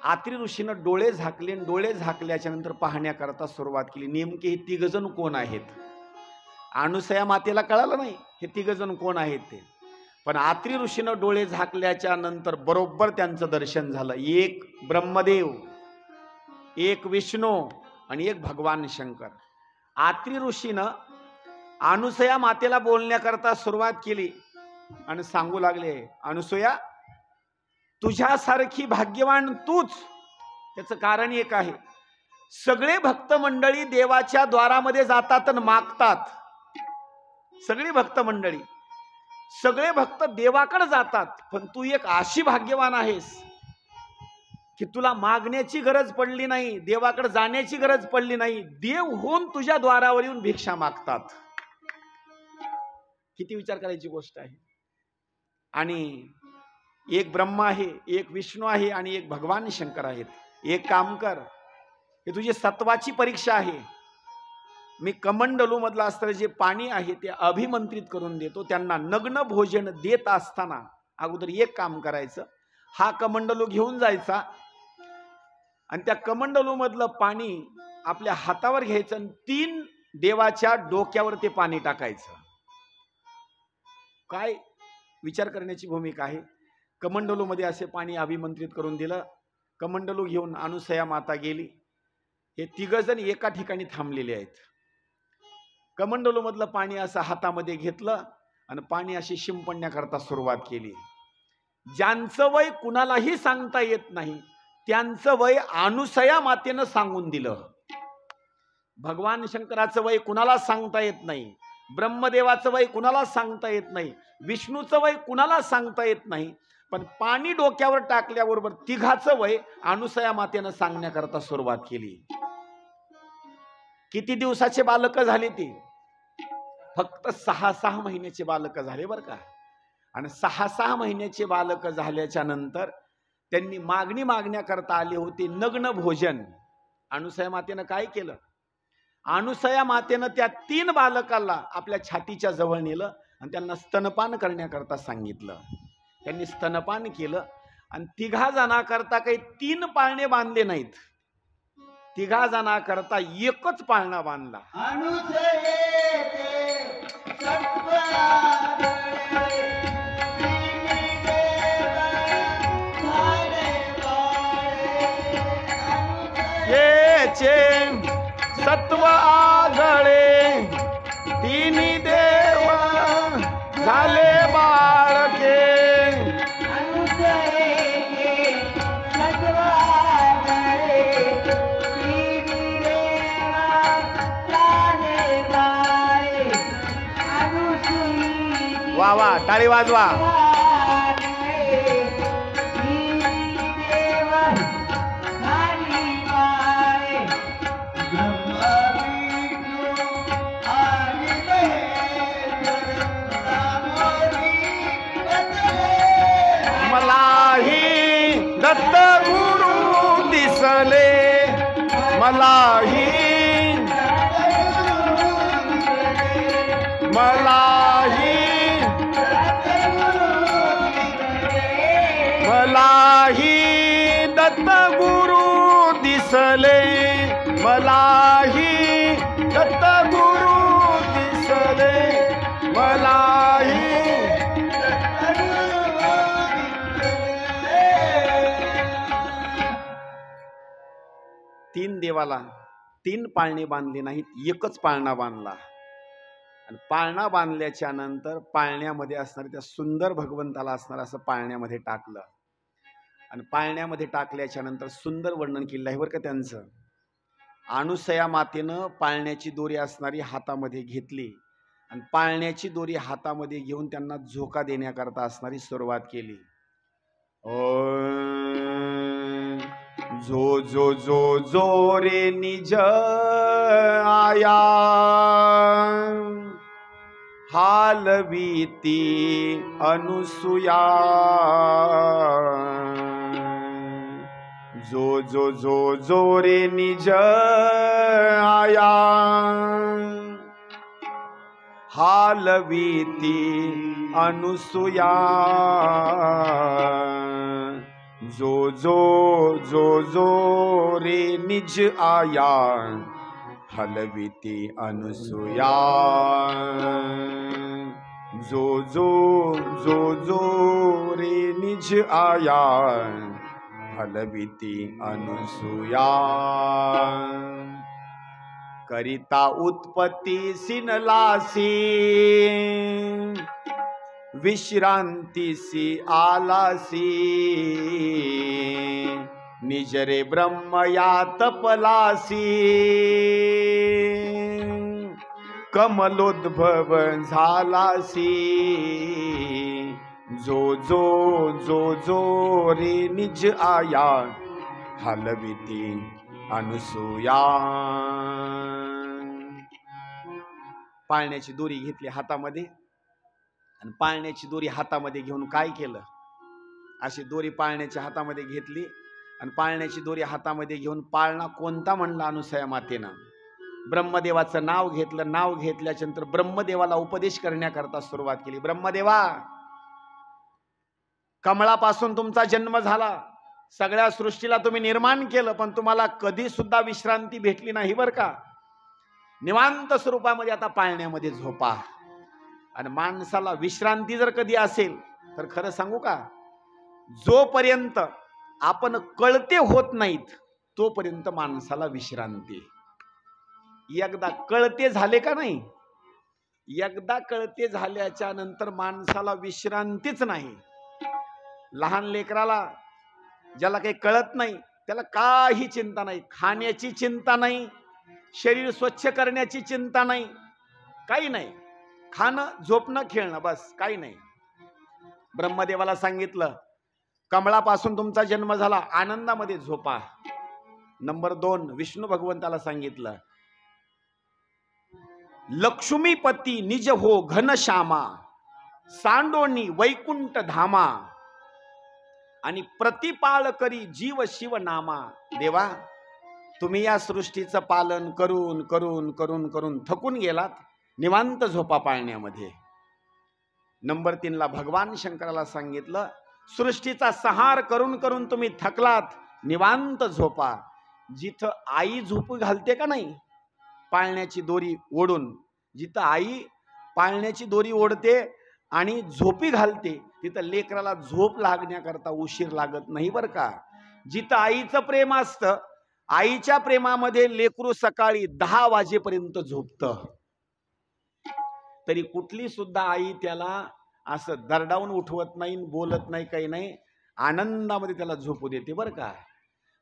अत्री ऋषीनं डोळे झाकले आणि डोळे झाकल्याच्या नंतर पाहण्याकरता सुरुवात केली, नेमके हे 3 जण कोण आहेत? अनुसूया मातेला कळालं नाही हे 3 जण कोण आहेत ते, पण अत्री ऋषीनं डोळे झाकल्याच्या नंतर बरोबर त्यांचं दर्शन झालं. एक ब्रह्मदेव, एक विष्णू आणि एक भगवान शंकर. अत्री ऋषीनं अनुसूया मातेला बोलण्याकरता सुरुवात केली आणि सांगू लागले, अनुसूया, तुझ्यासारखी भाग्यवान तूच. त्याचं कारण एक आहे, सगळे भक्त मंडळी देवाच्या द्वारामध्ये जातात आणि मागतात. सगळी भक्त मंडळी, सगळे भक्त देवाकडे जातात, पण तू एक अशी भाग्यवान आहेस की तुला मागण्याची गरज पडली नाही, देवाकडे जाण्याची गरज पडली नाही. देव होऊन तुझ्या द्वारावर येऊन भिक्षा मागतात. किती विचार करायची गोष्ट आहे. आणि एक ब्रह्मा आहे, एक विष्णू आहे आणि एक भगवान शंकर आहेत. एक काम कर, हे तुझी सत्वाची परीक्षा आहे. मी कमंडलू मधलं असणारे जे पाणी आहे ते अभिमंत्रित करून देतो. त्यांना नग्न भोजन देत असताना अगोदर एक काम करायचं, हा कमंडलू घेऊन जायचा आणि त्या कमंडलू मधलं पाणी आपल्या हातावर घ्यायचं आणि 3 देवाच्या डोक्यावर ते पाणी टाकायचं. काय विचार करण्याची भूमिका आहे. कमंडलू मध्ये असे पाणी अभिमंत्रित करून दिलं. कमंडलू घेऊन अनुसूया माता गेली. हे 3 जण एका ठिकाणी थांबलेले आहेत. कमंडलू मधलं पाणी असं हातामध्ये घेतलं आणि पाणी अशी शिंपडण्याकरता सुरुवात केली. ज्यांचं वय कुणालाही सांगता येत नाही त्यांचं वय अनुसूया मातेनं सांगून दिलं. भगवान शंकराचं वय कुणाला सांगता येत नाही, ब्रह्मदेवाचं वय कुणाला सांगता येत नाही, विष्णूचं वय कुणाला सांगता येत नाही, पण पाणी डोक्यावर टाकल्याबरोबर 3घाचं वय अनुसूया मातेनं सांगण्याकरता सुरुवात केली. किती दिवसाचे बालक झाले ते? फक्त 6 महिन्याचे बालक झाले बरं का. आणि 6 महिन्याचे बालक झाल्याच्या नंतर त्यांनी मागणी मागण्याकरता आले होते नग्न भोजन. अनुसूया मातेनं काय केलं? अनुसूया मातेनं त्या 3 बालकाला आपल्या छातीच्या जवळ नेलं आणि त्यांना स्तनपान करण्याकरता सांगितलं. त्यांनी स्तनपान केलं आणि 3 जणांकरता काही 3 पाळणे बांधले नाहीत, 3 जणांकरता एकच पाळणा बांधला. सत्व आगळे 3 देव झाले बाळके. वा वा, टाळी वाजवा. मलाही दत्त गुरु दिसले, मलाही दत्त गुरु दिसले, मलाही दत्त गुरु दिसले, मलाही तीन देवाला तीन पाळणे बांधले नाहीत, एकच पाळणा बांधला. आणि पाळणा बांधल्याच्या नंतर पाळण्यामध्ये असणारे त्या सुंदर भगवंताला असणार असं पाळण्यामध्ये टाकलं. आणि पाळण्यामध्ये टाकल्याच्या नंतर सुंदर वर्णन केलं आहे बरं का त्यांचं. अनुसया मातेनं पाळण्याची दोरी असणारी हातामध्ये घेतली आणि पाळण्याची दोरी हातामध्ये घेऊन त्यांना झोका देण्याकरता असणारी सुरुवात केली. जो जो जो जो रे निज आया हालवीती अनुसुया. जो जो जो जो रे निज आया हालवीती अनुसुया. जो जो जो जो रे निज आया हलवीती अनुसुया. जो जो जो जो रे निज आया हलवीती अनुसुया. करिता उत्पत्ती सिनलासी विश्रांतीसी आलासी. निजरे ब्रह्मया तपलासी कमलोद्भव झालासी. जो जो जो जो रे निज आया हलविती अनुसुया. पाळण्याची दोरी घेतली हातामध्ये आणि पाळण्याची दोरी हातामध्ये घेऊन काय केलं, अशी दोरी पाळण्याच्या हातामध्ये घेतली आणि पाळण्याची दोरी हातामध्ये घेऊन पाळणा कोणता म्हणला अनुसया मातेनं, ब्रह्मदेवाचं नाव घेतलं. नाव घेतल्याच्या नंतर ब्रह्मदेवाला उपदेश करण्याकरता सुरुवात केली. ब्रह्मदेवा, कमळापासून तुमचा जन्म झाला, सगळ्या सृष्टीला तुम्ही निर्माण केलं, पण तुम्हाला कधी सुद्धा विश्रांती भेटली नाही बरं का. निवांत स्वरूपामध्ये आता पाळण्यामध्ये झोपा. आणि माणसाला विश्रांती जर कधी असेल तर खरं सांगू का, जोपर्यंत आपण कळते होत नाहीत तोपर्यंत माणसाला विश्रांती. एकदा कळते झाले का नाही, एकदा कळते झाल्याच्या नंतर माणसाला विश्रांतीच नाही. लहान लेकराला, ज्याला काही कळत नाही, त्याला काही चिंता नाही, खाण्याची चिंता नाही, शरीर स्वच्छ करण्याची चिंता नाही, काही नाही. खाणं, झोपणं, खेळणं, बस, काही नाही. ब्रह्मदेवाला सांगितलं, कमळापासून तुमचा जन्म झाला, आनंदामध्ये झोपा. नंबर 2 विष्णू भगवंताला सांगितलं, लक्ष्मीपती निज हो घनश्यामा सांडोनी वैकुंठ धामा. आणि प्रतिपाळ करी जीव शिव नामा. देवा, तुम्ही या सृष्टीचं पालन करून करून करून करून थकून गेलात, निवांत झोपा पाळण्यामध्ये. नंबर 3 भगवान शंकराला सांगितलं, सृष्टीचा संहार करून करून तुम्ही थकलात, निवांत झोपा. जिथं आई झोपू घालते का नाही पाळण्याची दोरी ओढून, जिथं आई पाळण्याची दोरी ओढते आणि झोपी घालते, तिथं लेकराला झोप लागण्याकरता उशीर लागत नाही बरं का. जिथं आईचं प्रेम असतं, आईच्या प्रेमामध्ये लेकरू सकाळी 10 वाजेपर्यंत झोपतं, तरी कुठली सुद्धा आई त्याला असं दरडावून उठवत नाही, बोलत नाही, काही नाही, आनंदामध्ये त्याला झोपू देते बरं का.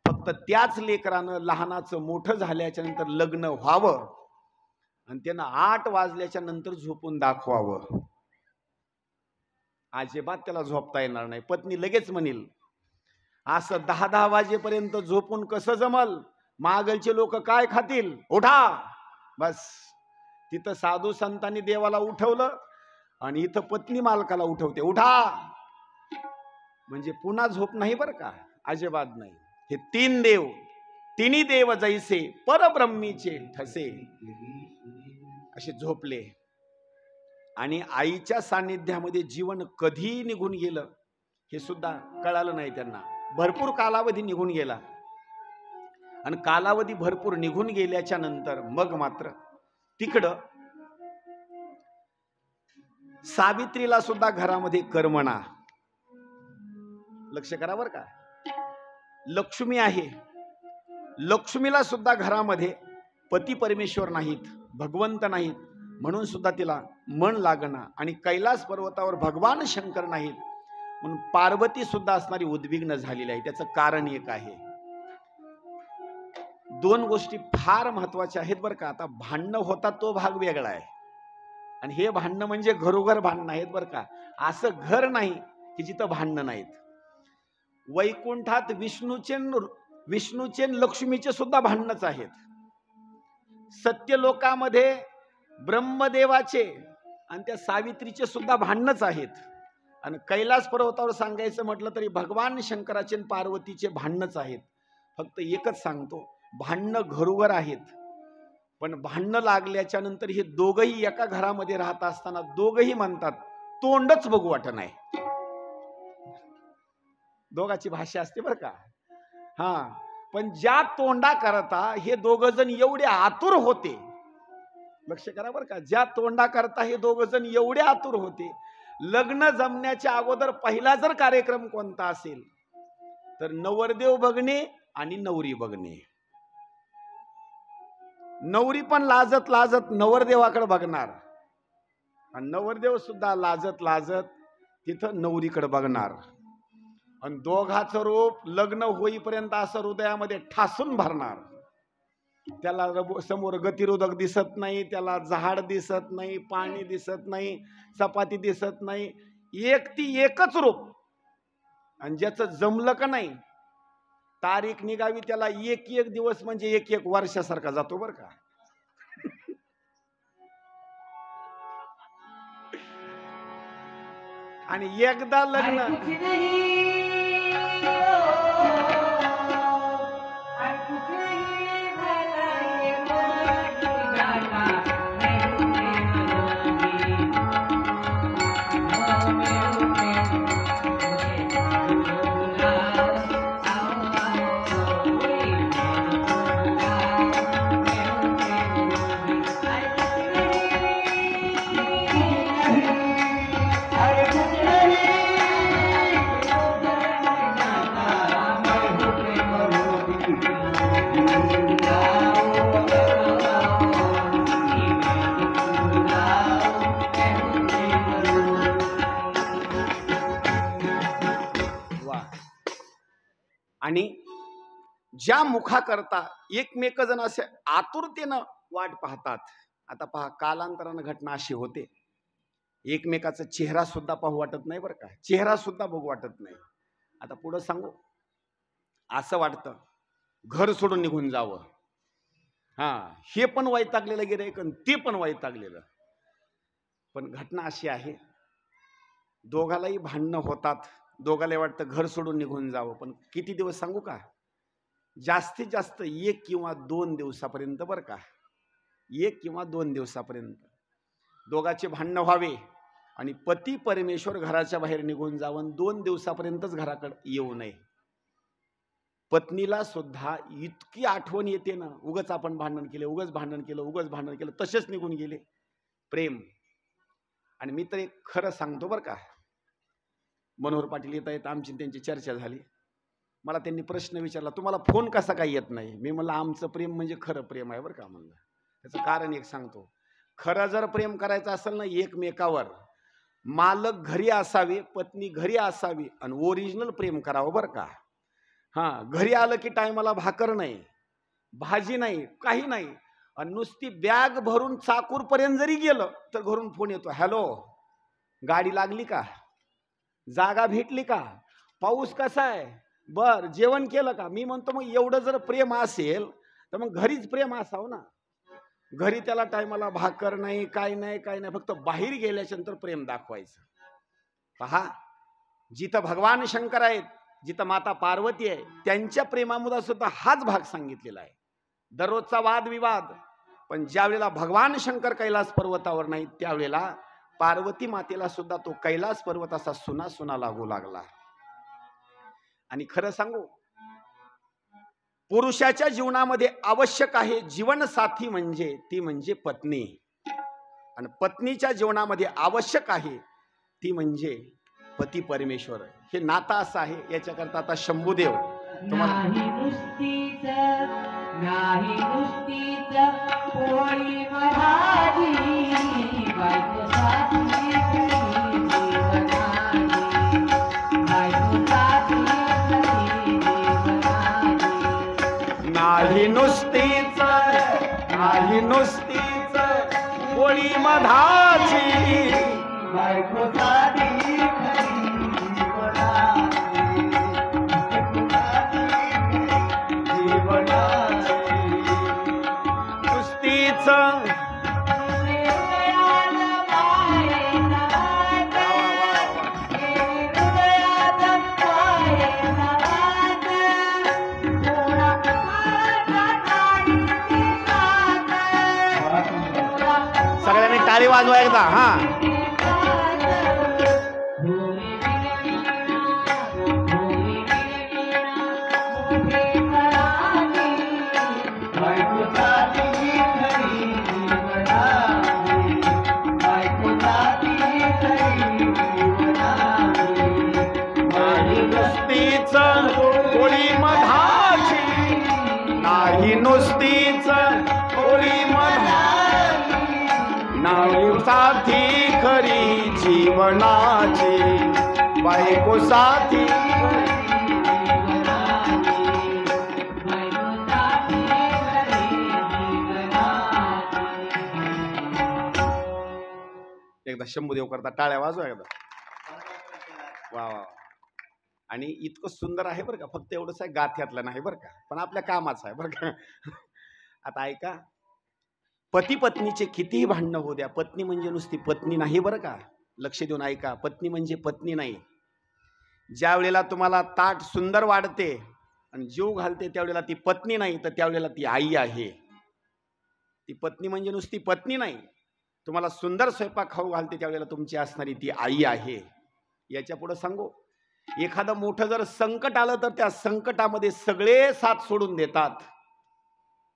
फक्त त्याच लेकरानं लहानाचं मोठं झाल्याच्या नंतर लग्न व्हावं आणि त्यानं 8 वाजल्याच्या नंतर झोपून दाखवावं. अजिबात त्याला झोपता येणार नाही. पत्नी लगेच म्हणेल, असं 10-10 वाजेपर्यंत झोपून कसं जमल, मागलचे लोक काय खातील, उठा. बस, तिथं साधू संतांनी देवाला उठवलं आणि इथं पत्नी मालकाला उठवते, उठा. म्हणजे पुन्हा झोप नाही बरं का, अजिबात नाही. हे 3 देव, तिन्ही देव जैसे परब्रह्मीचे ठसे, असे झोपले. आणि आईच्या सान्निध्यामध्ये जीवन कधी निघून गेलं हे सुद्धा कळालं नाही त्यांना. भरपूर कालावधी निघून गेला आणि कालावधी भरपूर निघून गेल्याच्या नंतर मग मात्र तिकडं सावित्रीला सुद्धा घरामध्ये करमना. लक्ष करा बरं का, लक्ष्मी आहे, लक्ष्मीला सुद्धा घरामध्ये पती परमेश्वर नाहीत, भगवंत नाहीत, म्हणून सुद्धा तिला मन लागणं, आणि कैलास पर्वतावर भगवान शंकर नाहीत म्हणून पार्वती सुद्धा असणारी उद्विग्न झालेली आहे. त्याचं कारण एक आहे. दोन गोष्टी फार महत्वाच्या आहेत बरं का. आता भांडणं होतात तो भाग वेगळा आहे, आणि हे भांडणं म्हणजे घरोघर भांडणं आहेत बरं का. असं घर नाही की जिथं भांडणं नाहीत. वैकुंठात विष्णूचे लक्ष्मीचे सुद्धा भांडणच आहेत. सत्यलोकामध्ये ब्रह्मदेवाचे आणि त्या सावित्रीचे सुद्धा भांडणच आहेत. आणि कैलास पर्वतावर सांगायचं म्हटलं तरी भगवान शंकराचे आणि पार्वतीचे भांडणच आहेत. फक्त एकच सांगतो, भांडणं घरोघर आहेत, पण भांडणं लागल्याच्या नंतर हे दोघही एका घरामध्ये राहत असताना दोघही म्हणतात तोंडच बघू वाटत नाही. दोघाची भाषा असते बरं का. हा, पण ज्या तोंडा करता हे दोघ जण एवढे आतुर होते, लक्ष करा बरं का, ज्या तोंडा करता हे दोघ जण एवढे आतुर होते. लग्न जमण्याच्या अगोदर पहिला जर कार्यक्रम कोणता असेल तर नवरदेव बघणे आणि नवरी बघणे. नवरी पण लाजत लाजत नवरदेवाकडे बघणार, आणि नवरदेव सुद्धा लाजत लाजत तिथं नवरीकडे बघणार, आणि दोघाचं रूप लग्न होईपर्यंत असं हृदयामध्ये ठासून भरणार. त्याला समोर गतिरोधक दिसत नाही, त्याला झाड दिसत नाही, पाणी दिसत नाही, चपाती दिसत नाही, एकच रूप. आणि ज्याचं जमलं का नाही, तारीख निघावी त्याला एक दिवस म्हणजे एक वर्षासारखा जातो बरं का. आणि एकदा लग्न आणि ज्या मुखाकरता एकमेक जण असे आतुरतेनं वाट पाहतात. आता पहा, कालांतरानं घटना अशी होते, एकमेकाचा चेहरा सुद्धा पाहू वाटत नाही बरं का, चेहरा सुद्धा बघू वाटत नाही. आता पुढं सांगू, असं वाटतं घर सोडून निघून जावं. हा, हे पण वैतागलेलं गिऱ्हाईक आणि ते पण वैतागलेलं. पण घटना अशी आहे, दोघालाही भांडणं होतात, दोघाला वाटतं घर सोडून निघून जावं. पण किती दिवस सांगू का, जास्तीत जास्त 1 किंवा 2 दिवसापर्यंत बरं का, 1 किंवा 2 दिवसापर्यंत दोघाचे भांडणं व्हावे आणि पती परमेश्वर घराच्या बाहेर निघून जावं, 2 दिवसापर्यंतच घराकडे येऊ नये. पत्नीला सुद्धा इतकी आठवण येते ना, उगच आपण भांडण केलं, उगच भांडण केलं, उगच भांडण केलं, तसेच निघून गेले. प्रेम. आणि मी तर एक खरं सांगतो बरं का, मनोहर पाटील येत आहेत, आमची त्यांची चर्चा झाली. मला त्यांनी प्रश्न विचारला, तुम्हाला फोन कसा काय येत नाही? मी म्हणलं आमचं प्रेम म्हणजे खरं प्रेम आहे बरं का. म्हणलं त्याचं कारण एक सांगतो, खरं जर प्रेम करायचं असेल ना एकमेकावर, मालक घरी असावे, पत्नी घरी असावी, आणि ओरिजिनल प्रेम करावं बरं का. हा, घरी आलं की टायमाला भाकर नाही, भाजी नाही, काही नाही, आणि नुसती बॅग भरून चाकूरपर्यंत जरी गेलं तर घरून फोन येतो, हॅलो गाडी लागली का, जागा भेटली का, पाऊस कसा आहे, बर जेवण केलं का. मी म्हणतो मग एवढं जर प्रेम असेल तर मग घरीच प्रेम असावं ना. घरी त्याला टायमाला भाकर नाही, काय नाही, काय नाही, फक्त बाहेर गेल्याच्या नंतर प्रेम दाखवायचं. पहा, जिथं भगवान शंकर आहेत, जिथं माता पार्वती आहे, त्यांच्या प्रेमामुळे सुद्धा हाच भाग सांगितलेला आहे. दररोजचा वादविवाद, पण ज्या वेळेला भगवान शंकर कैलास पर्वतावर नाही, त्यावेळेला पार्वती मातेला सुद्धा तो कैलास पर्वत असा सुना सुना लागू लागला. आणि खरं सांगू, पुरुषाच्या जीवनामध्ये आवश्यक आहे जीवनसाथी म्हणजे ती म्हणजे पत्नी, आणि पत्नीच्या जीवनामध्ये आवश्यक आहे ती म्हणजे पती परमेश्वर. हे नातं असं आहे. याच्याकरता आता शंभूदेव नाही नुसतीच नाही नुसतीच पोळी मराठी बायको साथी जीवनाची बायको साथी जीवनाची नाही नुसतीच नाही नुसतीच पोळी मधाची बायको साधी खरी जीवनाची नुसतीच सगळ्यांनी टाळी वाजवा एकदा. हा बायको साधी खरी जीवनाची बायको साधी खरी जीवनाची नाही नुसतीच पोळी मधाची नाही नुसतीच पोळी मधाची नाही साथी खरी जीवनाची बायको साथी एकदा शंभूदेव करता टाळ्या वाजवा एकदा. वा वा. आणि इतकं सुंदर आहे बरं का. फक्त एवढंच आहे गाथ्यातलं नाही बरं का, पण आपल्या कामाचं आहे बरं का. आता ऐका, पती पत्नीचे कितीही भांडणं होऊ द्या, पत्नी म्हणजे नुसती पत्नी नाही बरं का. लक्ष देऊन ऐका, पत्नी म्हणजे पत्नी नाही. ज्या वेळेला तुम्हाला ताट सुंदर वाढते आणि जीव घालते त्यावेळेला ती पत्नी नाही, तर त्यावेळेला ती आई आहे. ती पत्नी म्हणजे नुसती पत्नी नाही. तुम्हाला सुंदर स्वयंपाक खाऊ घालते त्यावेळेला तुमची असणारी ती आई आहे. याच्या पुढे सांगू, एखादं मोठं जर संकट आलं तर त्या संकटामध्ये सगळे साथ सोडून देतात,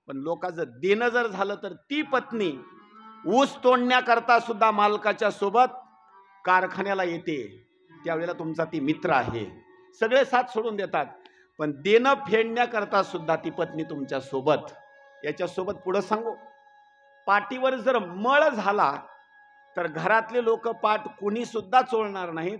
पण लोकांचं देणं जर झालं तर ती पत्नी ऊस तोडण्याकरता सुद्धा मालकाच्या सोबत कारखान्याला येते. त्यावेळेला तुमचा ती मित्र आहे. सगळे साथ सोडून देतात, पण देणं फेडण्याकरता सुद्धा ती पत्नी तुमच्या सोबत. याच्यासोबत पुढं सांगू, पाठीवर जर मळ झाला तर घरातले लोक पाठ कोणी सुद्धा चोळणार नाहीत.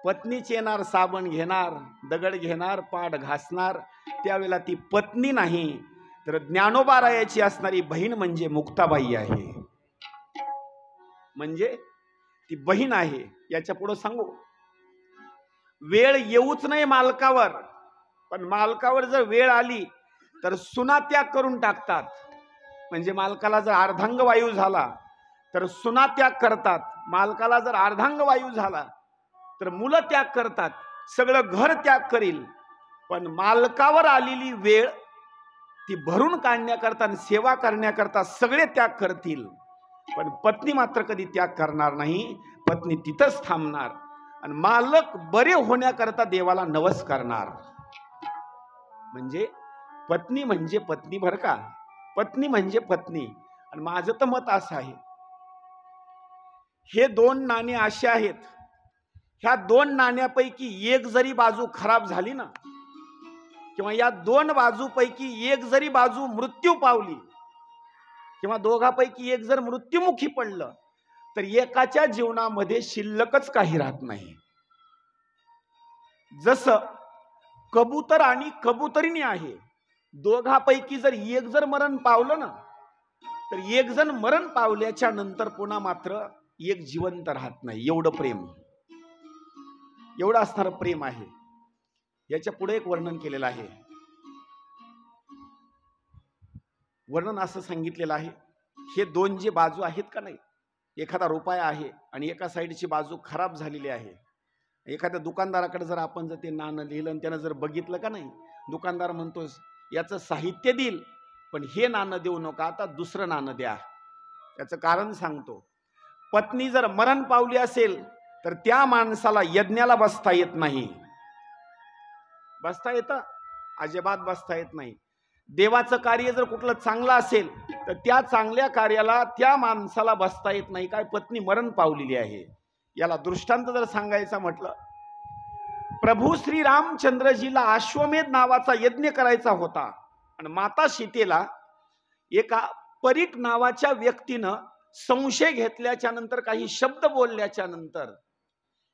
पत्नीच येणार, साबण घेणार, दगड घेणार, पाठ घासणार. त्यावेळेला ती पत्नी नाही तर ज्ञानोबा रायाची असणारी बहीण म्हणजे मुक्ताबाई आहे. म्हणजे ती बहीण आहे. याच्या पुढे सांगू, वेळ येऊच नाही मालकावर, पण मालकावर जर वेळ आली तर सुना त्याग करून टाकतात. म्हणजे मालकाला जर अर्धांग वायू झाला तर सुना त्याग करतात. मालकाला जर अर्धांग वायू झाला तर मुलं त्याग करतात. सगळं घर त्याग करील, पण मालकावर आलेली वेळ ती भरून काढण्याकरता आणि सेवा करण्याकरता सगळे त्याग करतील, पण पत्नी मात्र कधी त्याग करणार नाही. पत्नी तिथंच थांबणार आणि मालक बरे होण्याकरता देवाला नवस करणार. म्हणजे पत्नी बरं का, पत्नी म्हणजे पत्नी. आणि माझं तर मत असं आहे, हे दोन नाणे असे आहेत, ह्या दोन नाण्यापैकी एक जरी बाजू खराब झाली ना, किंवा या दोन बाजूपैकी एक जरी बाजू मृत्यू पावली, किंवा दोघापैकी एक जर मृत्युमुखी पडलं, तर एकाच्या जीवनामध्ये शिल्लकच काही राहत नाही. जसं कबूतर आणि कबुतरीणी आहे, दोघापैकी जर एक जर मरण पावलं ना, तर एक जण मरण पावल्याच्या नंतर पुन्हा मात्र एक जिवंत राहत नाही. एवढं प्रेम, एवढं असणारं प्रेम आहे. याच्या पुढे एक वर्णन केलेलं आहे. वर्णन असं सांगितलेलं आहे, हे दोन जे बाजू आहेत का नाही, एखादा रुपया आहे आणि एका साईडची बाजू खराब झालेली आहे. एखाद्या दुकानदाराकडे जर आपण जर ते नाणं लिहिलं आणि त्यानं जर बघितलं का नाही, दुकानदार म्हणतो याचं साहित्य देईल, पण हे नाणं देऊ नका, आता दुसरं नाणं द्या. याचं कारण सांगतो, पत्नी जर मरण पावली असेल तर त्या माणसाला यज्ञाला बसता येत नाही. बसता येतं? अजिबात बसता येत नाही. देवाचं कार्य जर कुठलं चांगलं असेल तर त्या चांगल्या कार्याला त्या माणसाला बसता येत नाही. काय, पत्नी मरण पावलेली आहे. याला दृष्टांत जर सांगायचा म्हटलं प्रभू श्री रामचंद्रजीला अश्वमेध नावाचा यज्ञ करायचा होता आणि माता सीतेला एका परीट नावाच्या व्यक्तीनं संशय घेतल्याच्या नंतर, काही शब्द बोलल्याच्या नंतर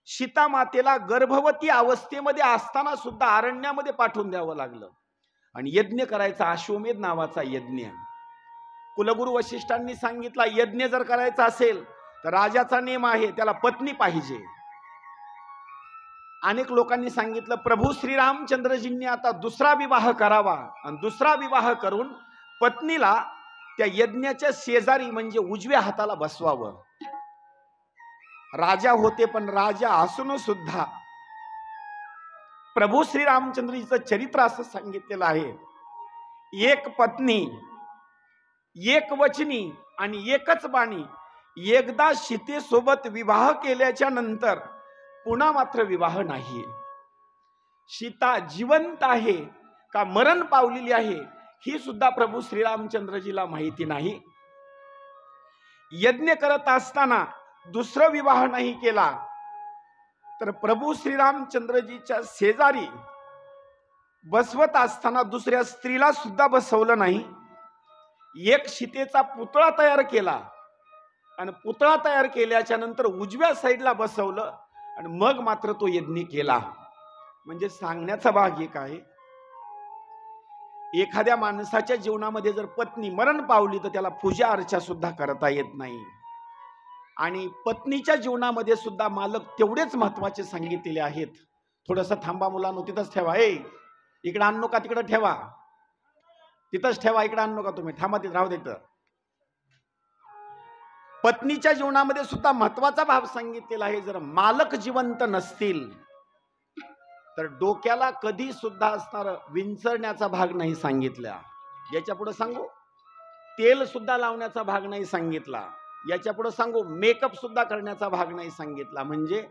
सीता मातेला गर्भवती अवस्थेमध्ये असताना सुद्धा अरण्यामध्ये पाठवून द्यावं लागलं आणि यज्ञ करायचा, अश्वमेध नावाचा यज्ञ. कुलगुरू वशिष्ठांनी सांगितला, यज्ञ जर करायचा असेल तर राजाचा नियम आहे, त्याला पत्नी पाहिजे. अनेक लोकांनी सांगितलं प्रभू श्रीरामचंद्रजींनी आता दुसरा विवाह करावा आणि दुसरा विवाह करून पत्नीला त्या यज्ञाच्या शेजारी म्हणजे उजव्या हाताला बसवावं. राजा होते, पण राजा असून सुद्धा प्रभू श्रीरामचंद्रजीचं चरित्र असं सांगितलेलं आहे, एक पत्नी, एक वचनी आणि एकच बाणी. एकदा सीतेसोबत विवाह केल्याच्या नंतर पुन्हा मात्र विवाह नाही. सीता जिवंत आहे का मरण पावलेली आहे ही सुद्धा प्रभू श्रीरामचंद्रजीला माहिती नाही. यज्ञ करत असताना दुसरा विवाह नाही केला तर प्रभू श्रीरामचंद्रजीच्या शेजारी बसवत असताना दुसऱ्या स्त्रीला सुद्धा बसवलं नाही. एक सीतेचा पुतळा तयार केला आणि पुतळा तयार केल्याच्या नंतर उजव्या साईडला बसवलं आणि मग मात्र तो यज्ञ केला. म्हणजे सांगण्याचा भाग एक आहे, एखाद्या माणसाच्या जीवनामध्ये जर पत्नी मरण पावली तर त्याला पूजा अर्चा सुद्धा करता येत नाही. आणि पत्नीच्या जीवनामध्ये सुद्धा मालक तेवढेच महत्वाचे सांगितलेले आहेत. थोडंसं थांबा मुलांनो, तिथंच ठेवा. इकडे आणू का तिकडे ठेवा, तिथंच ठेवा, इकडे आणू का तुम्ही, थांबा तिथं राहू देत. पत्नीच्या जीवनामध्ये सुद्धा महत्वाचा भाव सांगितलेला आहे. जर मालक जिवंत नसतील तर डोक्याला कधी सुद्धा असणार विंचरण्याचा भाग नाही सांगितला. याच्या पुढे सांगू, तेल सुद्धा लावण्याचा भाग नाही सांगितला. याच्या पुढे सांगू, मेकअप सुद्धा करण्याचा भाग नाही सांगितला. म्हणजे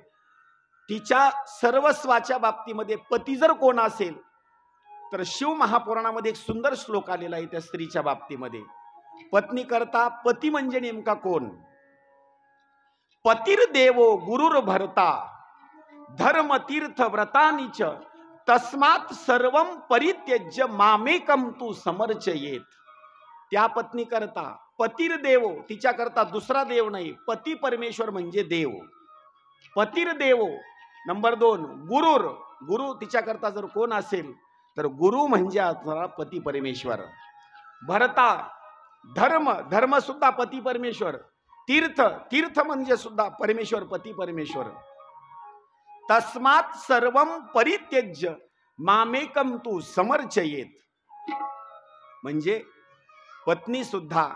तिच्या सर्वस्वाच्या बाबतीमध्ये पती जर कोण असेल तर शिव महापुराणामध्ये एक सुंदर श्लोक आलेला आहे त्या स्त्रीच्या बाबतीमध्ये. पत्नी करता पती म्हणजे नेमका कोण? पतिर्देवो गुरुर भरता धर्म तीर्थ व्रतानीच तस्मात सर्वम परित्यज्य मामेकम तू समर्चयेत. त्या पत्नी करता पतिर्देवो, तिच्या करता दुसरा देव नाही, पती परमेश्वर म्हणजे देव. पतिर्देवो. नंबर 2 गुरुर, गुरु तिच्या करता जर कोण असेल तर गुरु म्हणजे असणारा पती परमेश्वर. भरता धर्म, धर्म सुद्धा पती परमेश्वर. तीर्थ, तीर्थ म्हणजे सुद्धा परमेश्वर, पती परमेश्वर. तस्मात सर्वम परित्यज्य मामेकम तू समर्चयेत. म्हणजे पत्नी सुद्धा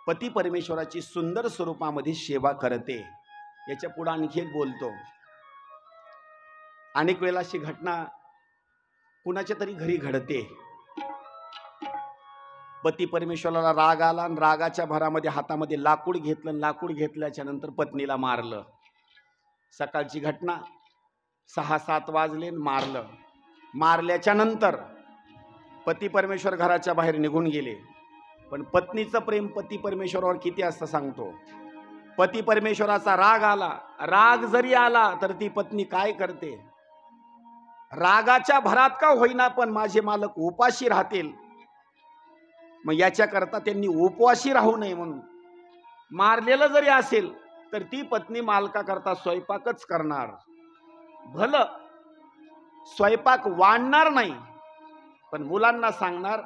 पती परमेश्वराची सुंदर स्वरूपामध्ये सेवा करते. याच्या पुढे आणखी एक बोलतो. अनेक वेळेला अशी घटना कुणाच्या तरी घरी घडते. पती परमेश्वराला राग आला आणि रागाच्या भरामध्ये हातामध्ये लाकूड घेतलं. लाकूड घेतल्याच्या नंतर पत्नीला मारलं. सकाळची घटना, 6-7 वाजले, मारलं. मारल्याच्या नंतर पती परमेश्वर घराच्या बाहेर निघून गेले. पण पत्नीचं प्रेम पती परमेश्वरावर किती असतं सांगतो. पती परमेश्वराचा राग आला, राग जरी आला तर ती पत्नी काय करते, रागाच्या भरात का होईना पण माझे मालक उपाशी राहतील, मग याच्याकरता त्यांनी उपवाशी राहू नये म्हणून मारलेलं जरी असेल तर ती पत्नी मालकाकरता स्वयंपाकच करणार. भलं स्वयंपाक वाढणार नाही पण मुलांना सांगणार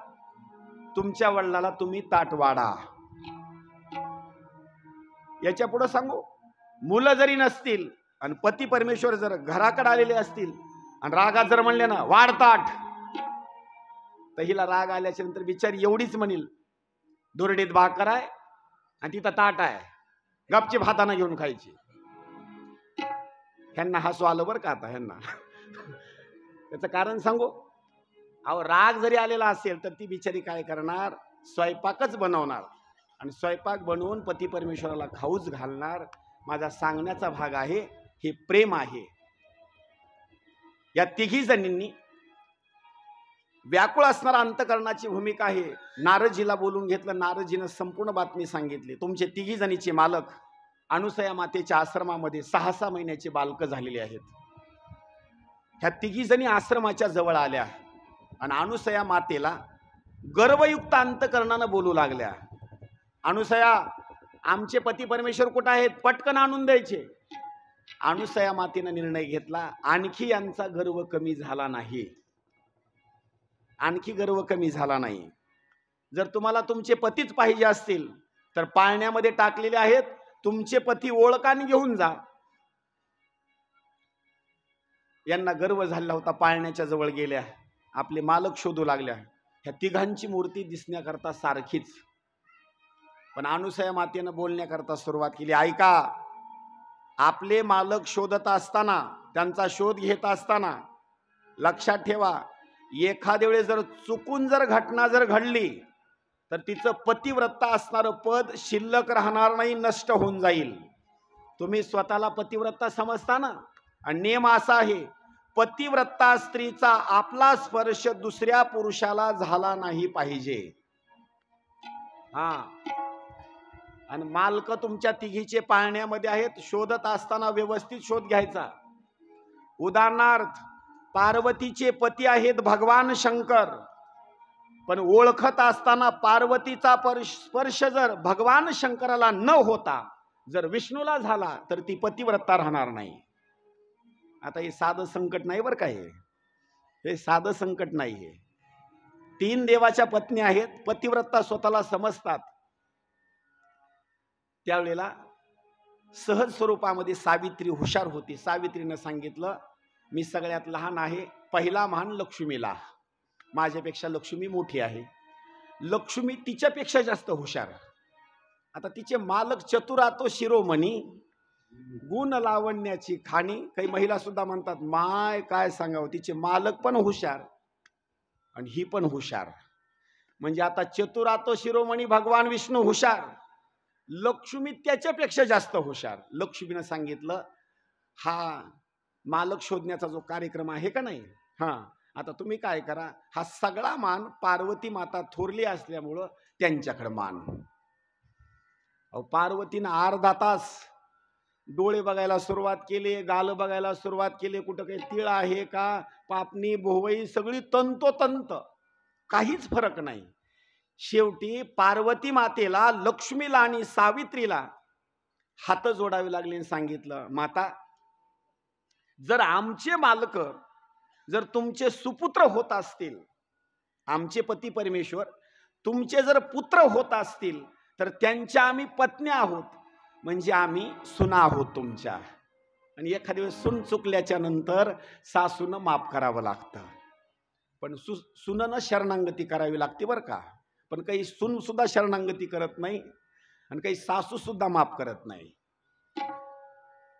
तुमच्या वडिलाला तुम्ही ताट वाढा. याच्या पुढे सांगू, मुलं जरी नसतील आणि पती परमेश्वर जर घराकडे आलेले असतील आणि रागात जर म्हणले ना वाढ ताट, तर हिला राग आल्याच्या नंतर बिचारी एवढीच म्हणेल दुरडीत भाकर आहे आणि तिथं ताट आहे, गपची भाताना घेऊन खायची. ह्यांना हसू आलं बरं का आता ह्यांना. त्याचं कारण सांगू, अहो राग जरी आलेला असेल तर ती बिचारी काय करणार, स्वयंपाकच बनवणार आणि स्वयंपाक बनवून पती परमेश्वराला खाऊच घालणार. माझा सांगण्याचा भाग आहे, हे प्रेम आहे. या तिघी जणींनी व्याकुळ असणारा अंतकरणाची भूमिका आहे. नारदजीला बोलून घेतलं. नारदजीनं संपूर्ण बातमी सांगितली. तुमचे तिघी जणीचे मालक अनुसया मातेच्या आश्रमामध्ये 6-6 महिन्याचे बालक झालेले आहेत. ह्या तिघी जणी आश्रमाच्या जवळ आल्या आणि अनुसया मातेला गर्वयुक्त अंतकरणानं बोलू लागल्या. अनुसया, आमचे पती परमेश्वर कुठं आहेत? पटकन आणून द्यायचे. अनुसया मातेनं निर्णय घेतला, आणखी यांचा गर्व कमी झाला नाही, आणखी गर्व कमी झाला नाही. जर तुम्हाला तुमचे पतीच पाहिजे असतील तर पाळण्यामध्ये टाकलेले आहेत, तुमचे पती ओळखान घेऊन जा. यांना गर्व झाला होता. पाळण्याच्या जवळ गेल्या, आपले मालक शोधू लागल्या. ह्या तिघांची मूर्ती दिसण्याकरता सारखीच. पण अनुसया मातेनं बोलण्याकरता सुरुवात केली. ऐका, आपले मालक शोधत असताना, त्यांचा शोध घेत असताना लक्षात ठेवा, एखाद्या वेळेस जर चुकून जर घटना जर घडली तर तिचं पतिव्रता असणारं पद शिल्लक राहणार नाही, नष्ट होऊन जाईल. तुम्ही स्वतःला पतिव्रता समजता ना, आणि नियम असा आहे, पतिव्रता स्त्रीचा आपला स्पर्श दुसऱ्या पुरुषाला झाला नाही पाहिजे. हा, आणि मालक तुमच्या तिघीचे पाळण्यामध्ये आहेत, शोधत असताना व्यवस्थित शोध घ्यायचा. उदाहरणार्थ, पार्वतीचे पती आहेत भगवान शंकर, पण ओळखत असताना पार्वतीचा स्पर्श जर भगवान शंकराला न होता जर विष्णूला झाला तर ती पतिव्रता राहणार नाही. आता हे साधं संकट नाही बरं का, हे साधं संकट नाही. हे 3 देवाच्या पत्नी आहेत, पतिव्रता स्वतःला समजतात. त्यावेळेला सहज स्वरूपामध्ये सावित्री हुशार होती. सावित्रीनं सांगितलं, मी सगळ्यात लहान आहे, पहिला मान लक्ष्मीला, माझ्यापेक्षा लक्ष्मी मोठी आहे. लक्ष्मी तिच्यापेक्षा जास्त हुशार. आता तिचे मालक चतुरातो शिरोमणी, गुण लावण्याची खाणी. काही महिला सुद्धा म्हणतात, माय काय सांगावं, तिचे मालक पण हुशार आणि ही पण हुशार. म्हणजे आता चतुरातो शिरोमणी भगवान विष्णू हुशार, लक्ष्मी त्याच्यापेक्षा जास्त हुशार. लक्ष्मीनं सांगितलं, हा मालक शोधण्याचा जो कार्यक्रम आहे का नाही, हा, आता तुम्ही काय करा, हा सगळा मान पार्वती माता थोरली असल्यामुळं त्यांच्याकडे मान. पार्वतीनं अर्धा तास डोळे बघायला सुरुवात केली, गाल बघायला सुरुवात केली, कुठं काही तिळ आहे का, पापणी भोवई सगळी तंतोतंत, काहीच फरक नाही. शेवटी पार्वती मातेला, लक्ष्मीला आणि सावित्रीला हात जोडावे लागले आणि सांगितलं, माता, जर आमचे मालक जर तुमचे सुपुत्र होत असतील, आमचे पती परमेश्वर तुमचे जर पुत्र होत असतील तर त्यांच्या आम्ही पत्नी आहोत, म्हणजे आम्ही सुना आहोत तुमच्या. आणि एखाद्या वेळेस सून चुकल्याच्या नंतर सासूनं माफ करावं लागतं, पण सुननं शरणागती करावी लागते बरं का. पण काही सून सुद्धा शरणागती करत नाही आणि काही सासू सुद्धा माफ करत नाही.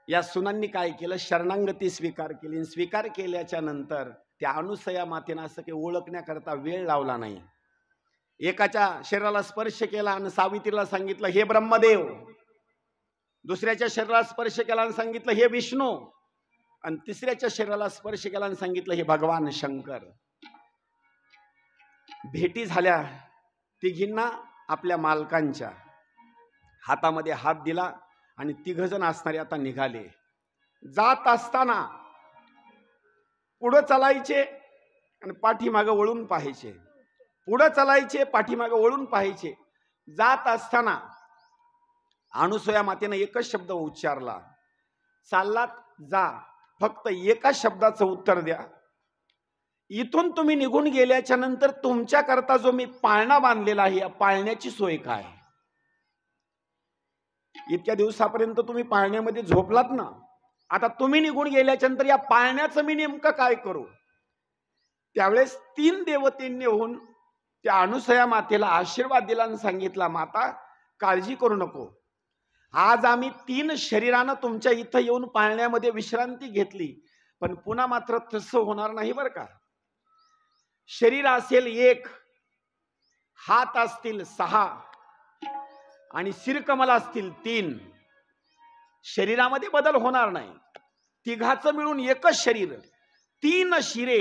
या सुनांनी काय केलं, शरणागती स्वीकार केली. स्वीकार केल्याच्या नंतर त्या अनुसया मातेनं असं काही ओळखण्याकरता वेळ लावला नाही. एकाच्या शरीराला स्पर्श केला आणि सावित्रीला सांगितलं, हे ब्रह्मदेव. दुसऱ्याच्या शरीराला स्पर्श केला आणि सांगितलं, हे विष्णू. आणि तिसऱ्याच्या शरीराला स्पर्श केला आणि सांगितलं, हे भगवान शंकर. भेटी झाल्या तिघींना आपल्या मालकांच्या. हातामध्ये हात दिला आणि तिघजण असणारे आता निघाले. जात असताना पुढं चालायचे आणि पाठीमागं वळून पाहायचे, पुढं चालायचे, पाठीमागं वळून पाहायचे. जात असताना अनुसया मातेनं एकच शब्द उच्चारला, चाललात जा, फक्त एका शब्दाचं उत्तर द्या. इथून तुम्ही निघून गेल्याच्या नंतर तुमच्याकरता जो मी पाळणा बांधलेला आहे, या पाळण्याची सोय काय? इतक्या दिवसापर्यंत तुम्ही पाळण्यामध्ये झोपलात ना, आता तुम्ही निघून गेल्याच्या नंतर या पाळण्याचं मी नेमकं काय करू? त्यावेळेस 3 देवतेंनी होऊन त्या अनुसया मातेला आशीर्वाद दिला आणि सांगितला, माता काळजी करू नको, आज आम्ही 3 शरीरानं तुमच्या इथं येऊन पाळण्यामध्ये विश्रांती घेतली, पण पुन्हा मात्र तसं होणार नाही बरं का. शरीर असेल 1, हात असतील 6 आणि शिरकमल असतील 3. शरीरामध्ये बदल होणार नाही. तिघाचं मिळून एकच शरीर, 3 शिरे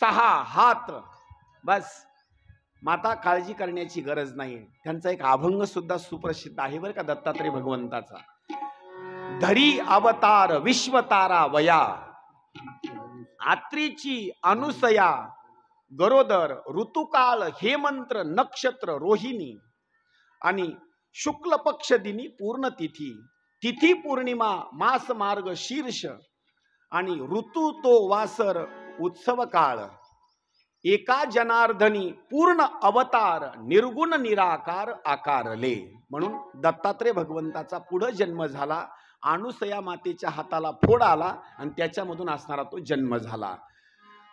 6 हात, बस. माता काळजी करण्याची गरज नाही. त्यांचा एक अभंग सुद्धा सुप्रसिद्ध आहे बरं का, दत्तात्रय भगवंताचा. धरी अवतार विश्वतारा वया, आत्रीची अनुसया गरोदर ऋतुकाळ हेमंत्र नक्षत्र रोहिणी आणि शुक्ल पक्ष दिनी पूर्ण तिथी तिथी पौर्णिमा मास मार्ग शीर्ष आणि ऋतू तो वासर उत्सव काळ एका जनार्दनी पूर्ण अवतार निर्गुण निराकार आकारले. म्हणून दत्तात्रय भगवंताचा पुढे जन्म झाला. अनुसया मातेच्या हाताला फोड आला आणि त्याच्यामधून असणारा तो जन्म झाला.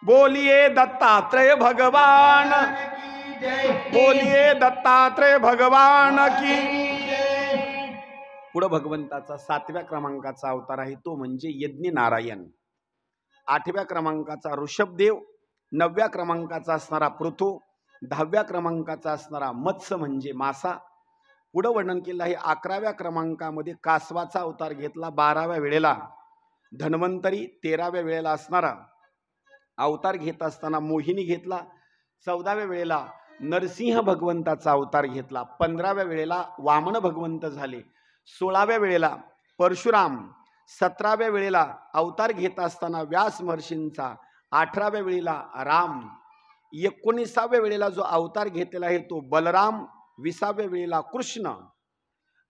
बोलिये दत्तात्रय भगवान बोलिये दत्तात्रय भगवान की. पुढे भगवंताचा 7व्या क्रमांकाचा अवतार आहे तो म्हणजे यज्ञ नारायण. 8व्या क्रमांकाचा ऋषभदेव, 9व्या क्रमांकाचा असणारा पृथू, 10व्या क्रमांकाचा असणारा मत्स्य म्हणजे मासा. पुढे वर्णन केलं आहे 11व्या क्रमांकामध्ये कासवाचा अवतार घेतला. 12व्या वेळेला धन्वंतरी, 13व्या वेळेला असणारा अवतार घेत असताना मोहिनी घेतला. 14व्या वेळेला नरसिंह भगवंताचा अवतार घेतला. 15व्या वेळेला वामन भगवंत झाले. 16व्या वेळेला परशुराम. 17व्या वेळेला अवतार घेत असताना व्यास महर्षींचा. 18व्या वेळेला राम. 19व्या वेळेला जो अवतार घेतलेला आहे तो बलराम. 20व्या वेळेला कृष्ण.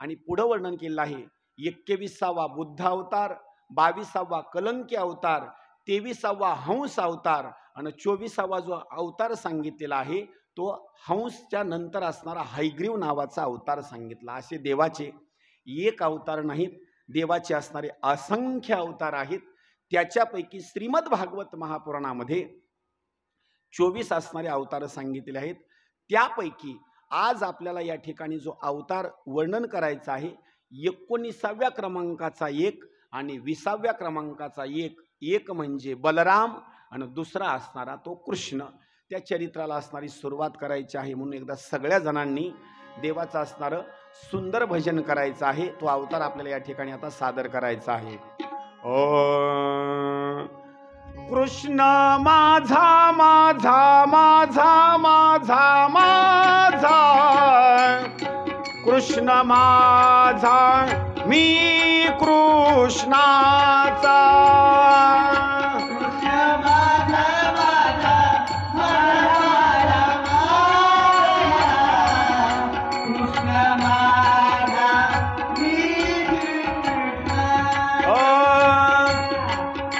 आणि पुढे वर्णन केलं आहे 21वा बुद्ध अवतार, 22वा कलंकी अवतार, 23वा हंस अवतार आणि 24वा जो अवतार सांगितलेला आहे तो हंसच्या नंतर असणारा हयग्रीव नावाचा अवतार सांगितला. असे देवाचे एक अवतार नाहीत, देवाचे असणारे असंख्य अवतार आहेत. त्याच्यापैकी श्रीमद भागवत महापुराणामध्ये 24 असणारे अवतार सांगितले आहेत. त्यापैकी आज आपल्याला या ठिकाणी जो अवतार वर्णन करायचा आहे 19व्या क्रमांकाचा एक आणि 20व्या क्रमांकाचा एक म्हणजे बलराम आणि दुसरा असणारा तो कृष्ण. त्या चरित्राला असणारी सुरुवात करायची आहे. म्हणून एकदा सगळ्या जणांनी देवाचं असणारं सुंदर भजन करायचं आहे. तो अवतार आपल्याला या ठिकाणी आता सादर करायचा आहे. ओ कृष्ण माझा माझा माझा माझा माझा कृष्ण माझा मी कृष्णाचा.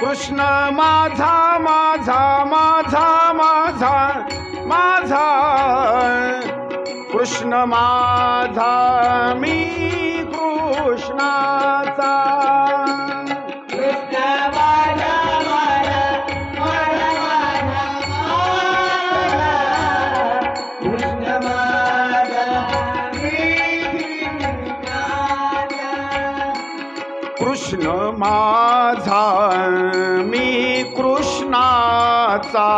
कृष्ण माझा माझा माझा माझा माझा कृष्ण माझा मी कृष्णाचा. कृष्ण माझा मी कृष्णाचा.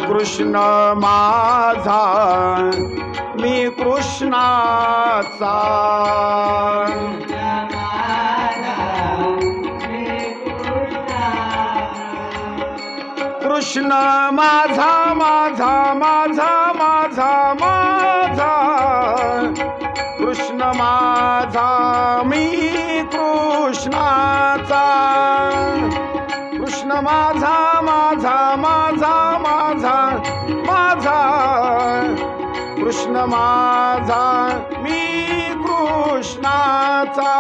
कृष्ण माझा मी कृष्णाचा. कृष्ण माझा माझा माझा माझा माझा कृष्ण माझा मी कृष्णाचा. कृष्ण माझा माझा माझा माझा माझा कृष्ण माझा मी कृष्णाचा.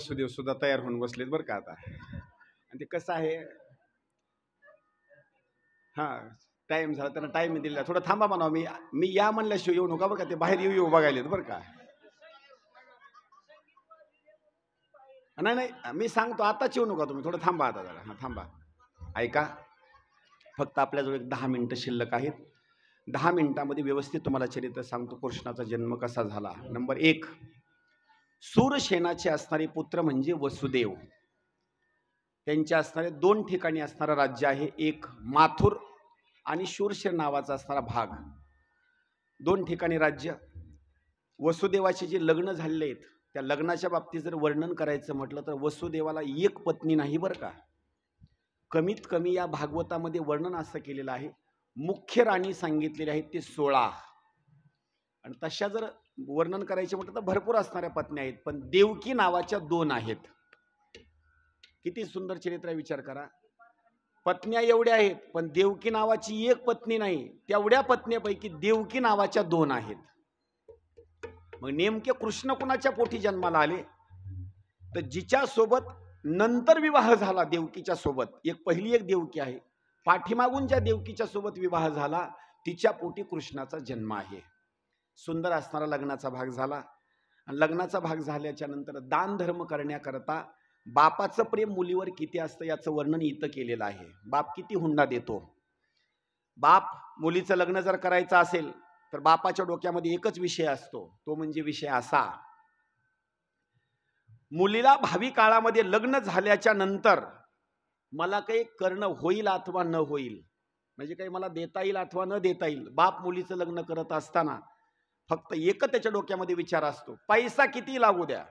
वसुदेव सुद्धा तयार होऊन बसलेत बरं का आता. आणि ते कसं आहे, हां टाईम झाला, त्यांना टाईम दिला, थोडं थांबा म्हणा. मी या म्हणल्याशिवाय येऊ नका बरं का, ते बाहेर येऊ बघायलेत बरं का. नाही नाही मी सांगतो, आताच येऊ नका तुम्ही, थोडं थांबा आता जरा. हां थांबा, ऐका. फक्त आपल्याजवळ एक 10 मिनिटं शिल्लक आहेत. 10 मिनिटामध्ये व्यवस्थित तुम्हाला चरित्र सांगतो, कृष्णाचा जन्म कसा झाला. नंबर 1, सूरसेनाचे असणारे पुत्र म्हणजे वसुदेव. त्यांच्या असणारे 2 ठिकाणी असणारं राज्य आहे, एक माथुर आणि शूरसेन नावाचा असणारा भाग. 2 ठिकाणी राज्य. वसुदेवाचे जे लग्न झालेले आहेत, त्या लग्नाच्या बाबतीत जर वर्णन करायचं म्हटलं तर वसुदेवाला एक पत्नी नाही बरं का. कमीत कमी या भागवतामध्ये वर्णन असं केलेलं आहे, मुख्य राणी सांगितलेले आहेत ते 16. आणि तशा जर वर्णन करायचे म्हटलं तर भरपूर असणाऱ्या पत्नी आहेत, पण देवकी नावाच्या 2 आहेत. किती सुंदर चरित्र, विचार करा. पत्न्या एवढ्या आहेत, पण देवकी नावाची एक पत्नी नाही. तेवढ्या पत्नीपैकी देवकी नावाच्या 2 आहेत. मग नेमके कृष्ण कुणाच्या पोटी जन्माला आले, तर जिच्या सोबत नंतर विवाह झाला देवकीच्या सोबत, एक पहिली एक देवकी आहे, पाठीमागून ज्या देवकीच्या सोबत विवाह झाला तिच्या पोटी कृष्णाचा जन्म आहे. सुंदर असणारा लग्नाचा भाग झाला. आणि लग्नाचा भाग झाल्याच्या नंतर दान धर्म करण्याकरता बापाचं प्रेम मुलीवर किती असतं याचं वर्णन इथं केलेलं आहे. बाप किती हुंडा देतो. बाप मुलीचं लग्न जर करायचं असेल तर बापाच्या डोक्यामध्ये एकच विषय असतो, तो म्हणजे विषय असा, मुलीला भावी काळामध्ये लग्न झाल्याच्या नंतर मला काही करणं होईल अथवा न होईल, म्हणजे काही मला देता येईल अथवा न देता येईल. बाप मुलीचं लग्न करत असताना फक्त एकच त्याच्या डोक्यामध्ये विचार असतो, पैसा किती लागू द्या,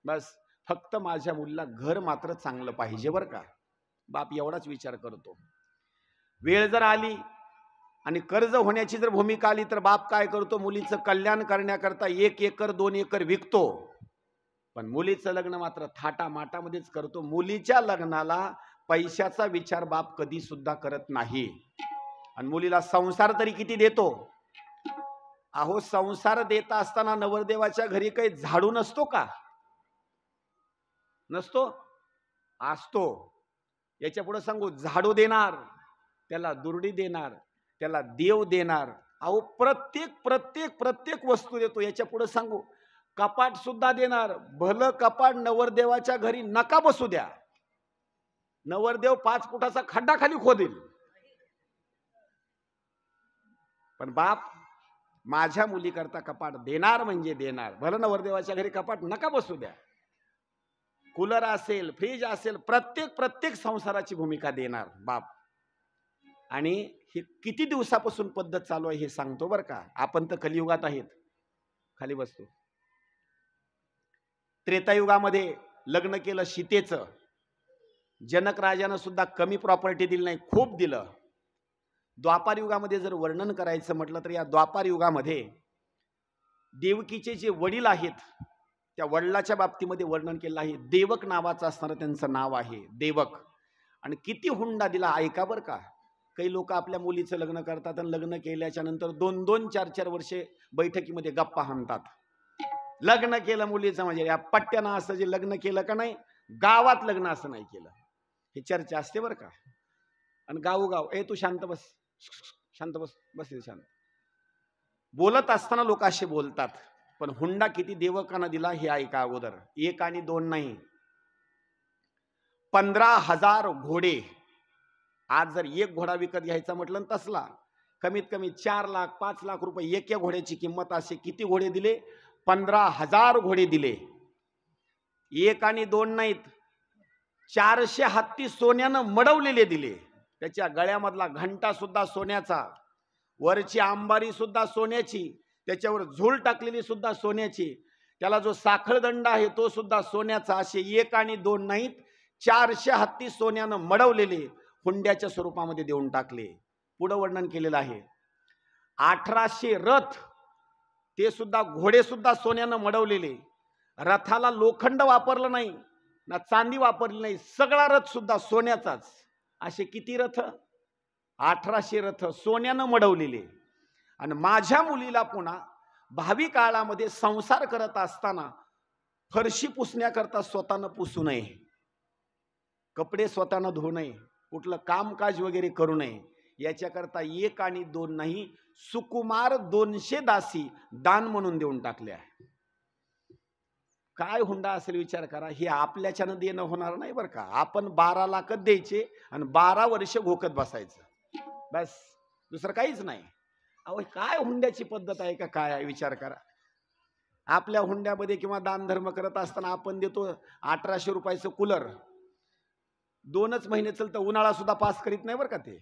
बस फक्त माझ्या मुलीला घर मात्र चांगलं पाहिजे बरं का. बाप एवढाच विचार करतो. वेळ जर आली आणि कर्ज होण्याची जर भूमिका आली तर बाप काय करतो, मुलीचं कल्याण करण्याकरता 1 एकर 2 एकर विकतो, पण मुलीचं लग्न मात्र थाटामाटामध्येच करतो. मुलीच्या लग्नाला पैशाचा विचार बाप कधी सुद्धा करत नाही. आणि मुलीला संसार तरी किती देतो. अहो संसार देता असताना नवरदेवाच्या घरी काही झाडू नसतो का, नसतो, असतो. याच्या पुढे सांगू, झाडू देणार, त्याला दुर्डी देणार, त्याला देव देणार. अहो प्रत्येक प्रत्येक प्रत्येक वस्तू देतो. याच्या पुढे सांगू, कपाट सुद्धा देणार. भलं कपाट नवरदेवाच्या घरी नका बसू द्या, नवरदेव 5 फुटाचा खड्डा खाली खोदेल, पण बाप माझ्या मुलीकरता कपाट देणार म्हणजे देणार. भलं नवरदेवाच्या घरी कपाट नका बसू द्या. कूलर असेल, फ्रीज असेल, प्रत्येक प्रत्येक संसाराची भूमिका देणार बाप. आणि हे किती दिवसापासून पद्धत चालू आहे हे सांगतो बरं का. आपण तर कलियुगात आहेत. खाली बसतो. त्रेतायुगामध्ये लग्न केलं सीतेचं. जनक राजानं सुद्धा कमी प्रॉपर्टी दिली नाही, खूप दिलं. द्वापार युगामध्ये जर वर्णन करायचं म्हटलं तर या द्वापार युगामध्ये देवकीचे जे वडील आहेत त्या वडिलाच्या बाबतीमध्ये वर्णन केलं आहे. देवक नावाचं असणारं त्यांचं नाव आहे, देवक. आणि किती हुंडा दिला ऐका बरं का. काही लोक आपल्या मुलीचं लग्न करतात आणि लग्न केल्याच्या नंतर 2-2, 4-4 वर्षे बैठकीमध्ये गप्पा हाणतात. लग्न केलं मुलीचं म्हणजे या पट्ट्यानं असं जे लग्न केलं का नाही, गावात लग्न असं नाही केलं, हे चर्चा असते बरं का. आणि गावोगाव, ए तू शांत बस, शांत बस, बस शांत. बोलत असताना लोक असे बोलतात, पण हुंडा किती देवकांना दिला हे ऐका अगोदर. 1 आणि 2 नाही, 15,000 घोडे. आज जर एक घोडा विकत घ्यायचा म्हटलं तसला कमीत कमी 4 लाख 5 लाख रुपये एका घोड्याची किंमत. असे किती घोडे दिले? 15,000 घोडे दिले. 1 आणि 2 नाहीत, 400 हत्ती सोन्यानं मडवलेले दिले. त्याच्या गळ्यामधला घंटा सुद्धा सोन्याचा, वरची अंबारी सुद्धा सोन्याची, त्याच्यावर झूल टाकलेली सुद्धा सोन्याची, त्याला जो साखळदंड आहे तो सुद्धा सोन्याचा. असे 1 आणि 2 नाहीत, 400 हत्ती सोन्यानं मडवलेले हुंड्याच्या स्वरूपामध्ये देऊन टाकले. पुढे वर्णन केलेलं आहे. 1800 रथ, ते सुद्धा घोडे सुद्धा सोन्यानं मडवलेले. रथाला लोखंड वापरलं नाही ना चांदी वापरली नाही, सगळा रथ सुद्धा सोन्याचाच. असे किती रथ? 1800 रथ सोन्यानं मडवलेले. आणि माझ्या मुलीला पुन्हा भावी काळामध्ये संसार करत असताना फरशी पुसण्याकरता स्वतःनं पुसू नये, कपडे स्वतःनं धुवू नये, कुठलं कामकाज वगैरे करू नये, याच्याकरता 1 आणि 2 नाही, सुकुमार 200 दासी दान म्हणून देऊन टाकल्या. काय हुंडा असेल विचार करा. हे आपल्याच्यानं देणं होणार नाही बरं का. आपण 12 लाख द्यायचे आणि 12 वर्ष घोकत बसायचं, बस, दुसरं काहीच नाही. अहो काय हुंड्याची पद्धत आहे का काय आहे विचार करा. आपल्या हुंड्यामध्ये किंवा दान धर्म करत असताना आपण देतो 1800 रुपयाचं कूलर, 2च महिने चलतं, उन्हाळा सुद्धा पास करीत नाही बरं का ते.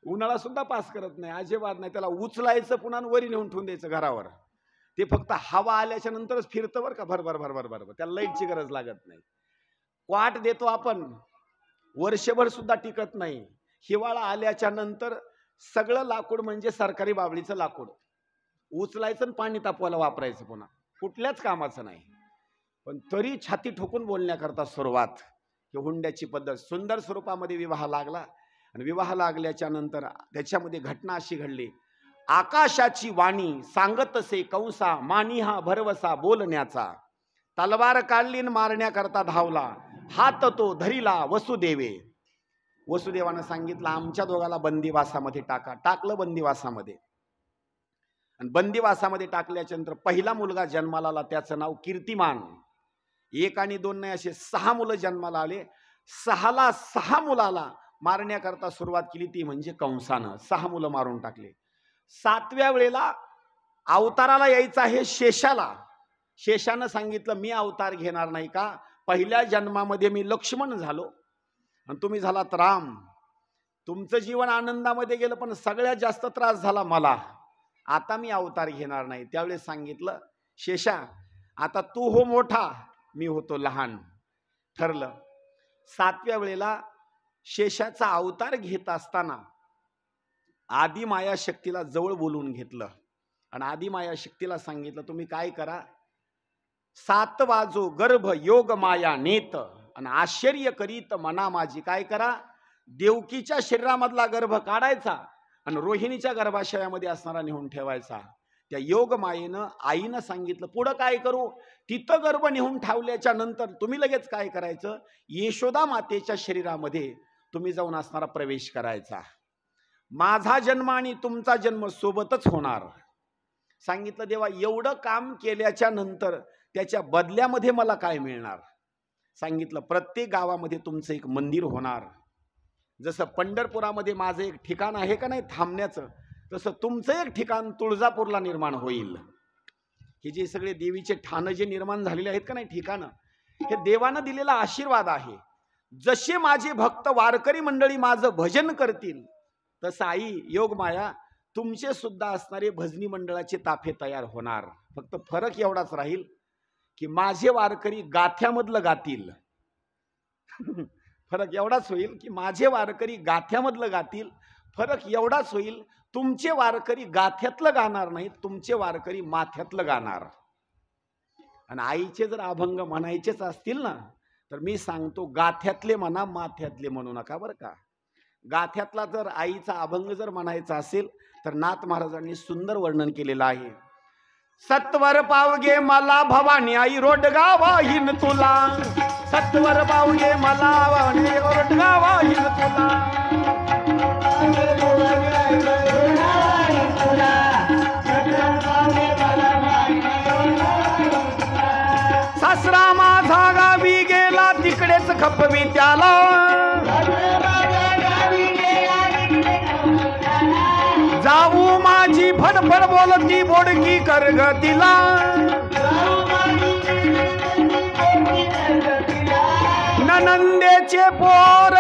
उन्हाळा सुद्धा पास करत नाही, अजिबात नाही. त्याला उचलायचं पुन्हा वरी नेऊन ठेवून द्यायचं घरावर. ते फक्त हवा आल्याच्या नंतरच फिरतं बरं का, भरभर भरभर भरभर, त्याला लाईटची गरज लागत नाही. क्वाट देतो आपण, वर्षभर सुद्धा टिकत नाही. हिवाळा आल्याच्या नंतर सगळं लाकूड म्हणजे सरकारी बाबळीचं लाकूड, उचलायचं आणि पाणी तापवायला वापरायचं, पुन्हा कुठल्याच कामाचं नाही. पण तरी छाती ठोकून बोलण्याकरता सुरुवात, ही हुंड्याची पद्धत. सुंदर स्वरूपामध्ये विवाह लागला आणि विवाह लागल्याच्या नंतर त्याच्यामध्ये घटना अशी घडली. आकाशाची वाणी सांगत असे कंसा, मानी हा भरवसा बोलण्याचा, तलवार काढली मारण्याकरता धावला, हात तो धरिला वसुदेवे. वसुदेवानं सांगितलं आमच्या दोघाला बंदिवासामध्ये टाका. टाकलं बंदिवासामध्ये, आणि बंदिवासामध्ये टाकल्याच्या नंतर पहिला मुलगा जन्माला आला, त्याचं नाव कीर्तिमान. 1 आणि 2 नाही, असे 6 मुलं जन्माला आले. 6 मुलाला मारण्याकरता सुरुवात केली, ती म्हणजे कंसानं. 6 मुलं मारून टाकले. 7व्या वेळेला अवताराला यायचं आहे शेषाला. शेषानं सांगितलं मी अवतार घेणार नाही का, पहिल्या जन्मामध्ये मी लक्ष्मण झालो आणि तुम्ही झालात राम. तुमचं जीवन आनंदामध्ये गेलं, पण सगळ्यात जास्त त्रास झाला मला. आता मी अवतार घेणार नाही. त्यावेळेस सांगितलं शेषा आता तू हो मोठा, मी होतो लहान. ठरलं. 7व्या वेळेला शेषाचा अवतार घेत असताना आदिमाया शक्तीला जवळ बोलून घेतलं आणि आदिमाया शक्तीला सांगितलं तुम्ही काय करा, 7 वाजो गर्भ योग माया नेत आणि आश्चर्य करीत मना माझी. काय करा, देवकीच्या शरीरामधला गर्भ काढायचा आणि रोहिणीच्या गर्भाशयामध्ये असणारा नेऊन ठेवायचा. त्या योग मायेनं आईनं सांगितलं पुढं काय करू, तिथं गर्भ नेऊन ठेवल्याच्या नंतर तुम्ही लगेच काय करायचं, यशोदा मातेच्या शरीरामध्ये तुम्ही जाऊन असणारा प्रवेश करायचा. माझा जन्म आणि तुमचा जन्म सोबतच होणार. सांगितलं देवा एवढं काम केल्याच्या नंतर त्याच्या बदल्यामध्ये मला काय मिळणार. सांगितलं प्रत्येक गावामध्ये तुमचं एक मंदिर होणार. जसं पंढरपुरामध्ये माझं एक ठिकाण आहे का नाही थांबण्याचं, तसं तुमचं एक ठिकाण तुळजापूरला निर्माण होईल. हे जे सगळे देवीचे ठाणं जे निर्माण झालेले आहेत का नाही ठिकाणं, हे देवानं दिलेला आशीर्वाद आहे. जसे माझे भक्त वारकरी मंडळी माझं भजन करतील, तसं आई योगमाया तुमचे सुद्धा असणारे भजनी मंडळाचे ताफे तयार होणार. फक्त फरक एवढाच राहील की माझे वारकरी गाथ्यामधलं गातील. फरक एवढाच होईल की माझे वारकरी गाथ्यामधलं गातील. फरक एवढाच होईल तुमचे वारकरी गाथ्यातलं गाणार नाहीत, तुमचे वारकरी माथ्यातलं गाणार. आणि आईचे जर अभंग म्हणायचेच असतील ना, तर मी सांगतो गाथ्यातले म्हणा, माथ्यातले म्हणू नका बरं का. गाथ्यातला जर आईचा अभंग जर म्हणायचा असेल तर नाथ महाराजांनी सुंदर वर्णन केलेलं आहे. सत्वर पावगे मला भवानी आई रोडगा वाहीन तुला, सत्वर पावगे मला भवानी रोडगा वाहीन तुला. सासरा माझा गावी गेला तिकडेच खपवी त्याला, जाऊ माझी फडफड बोलती बोडकी करग तिला. ननंदेचे पोर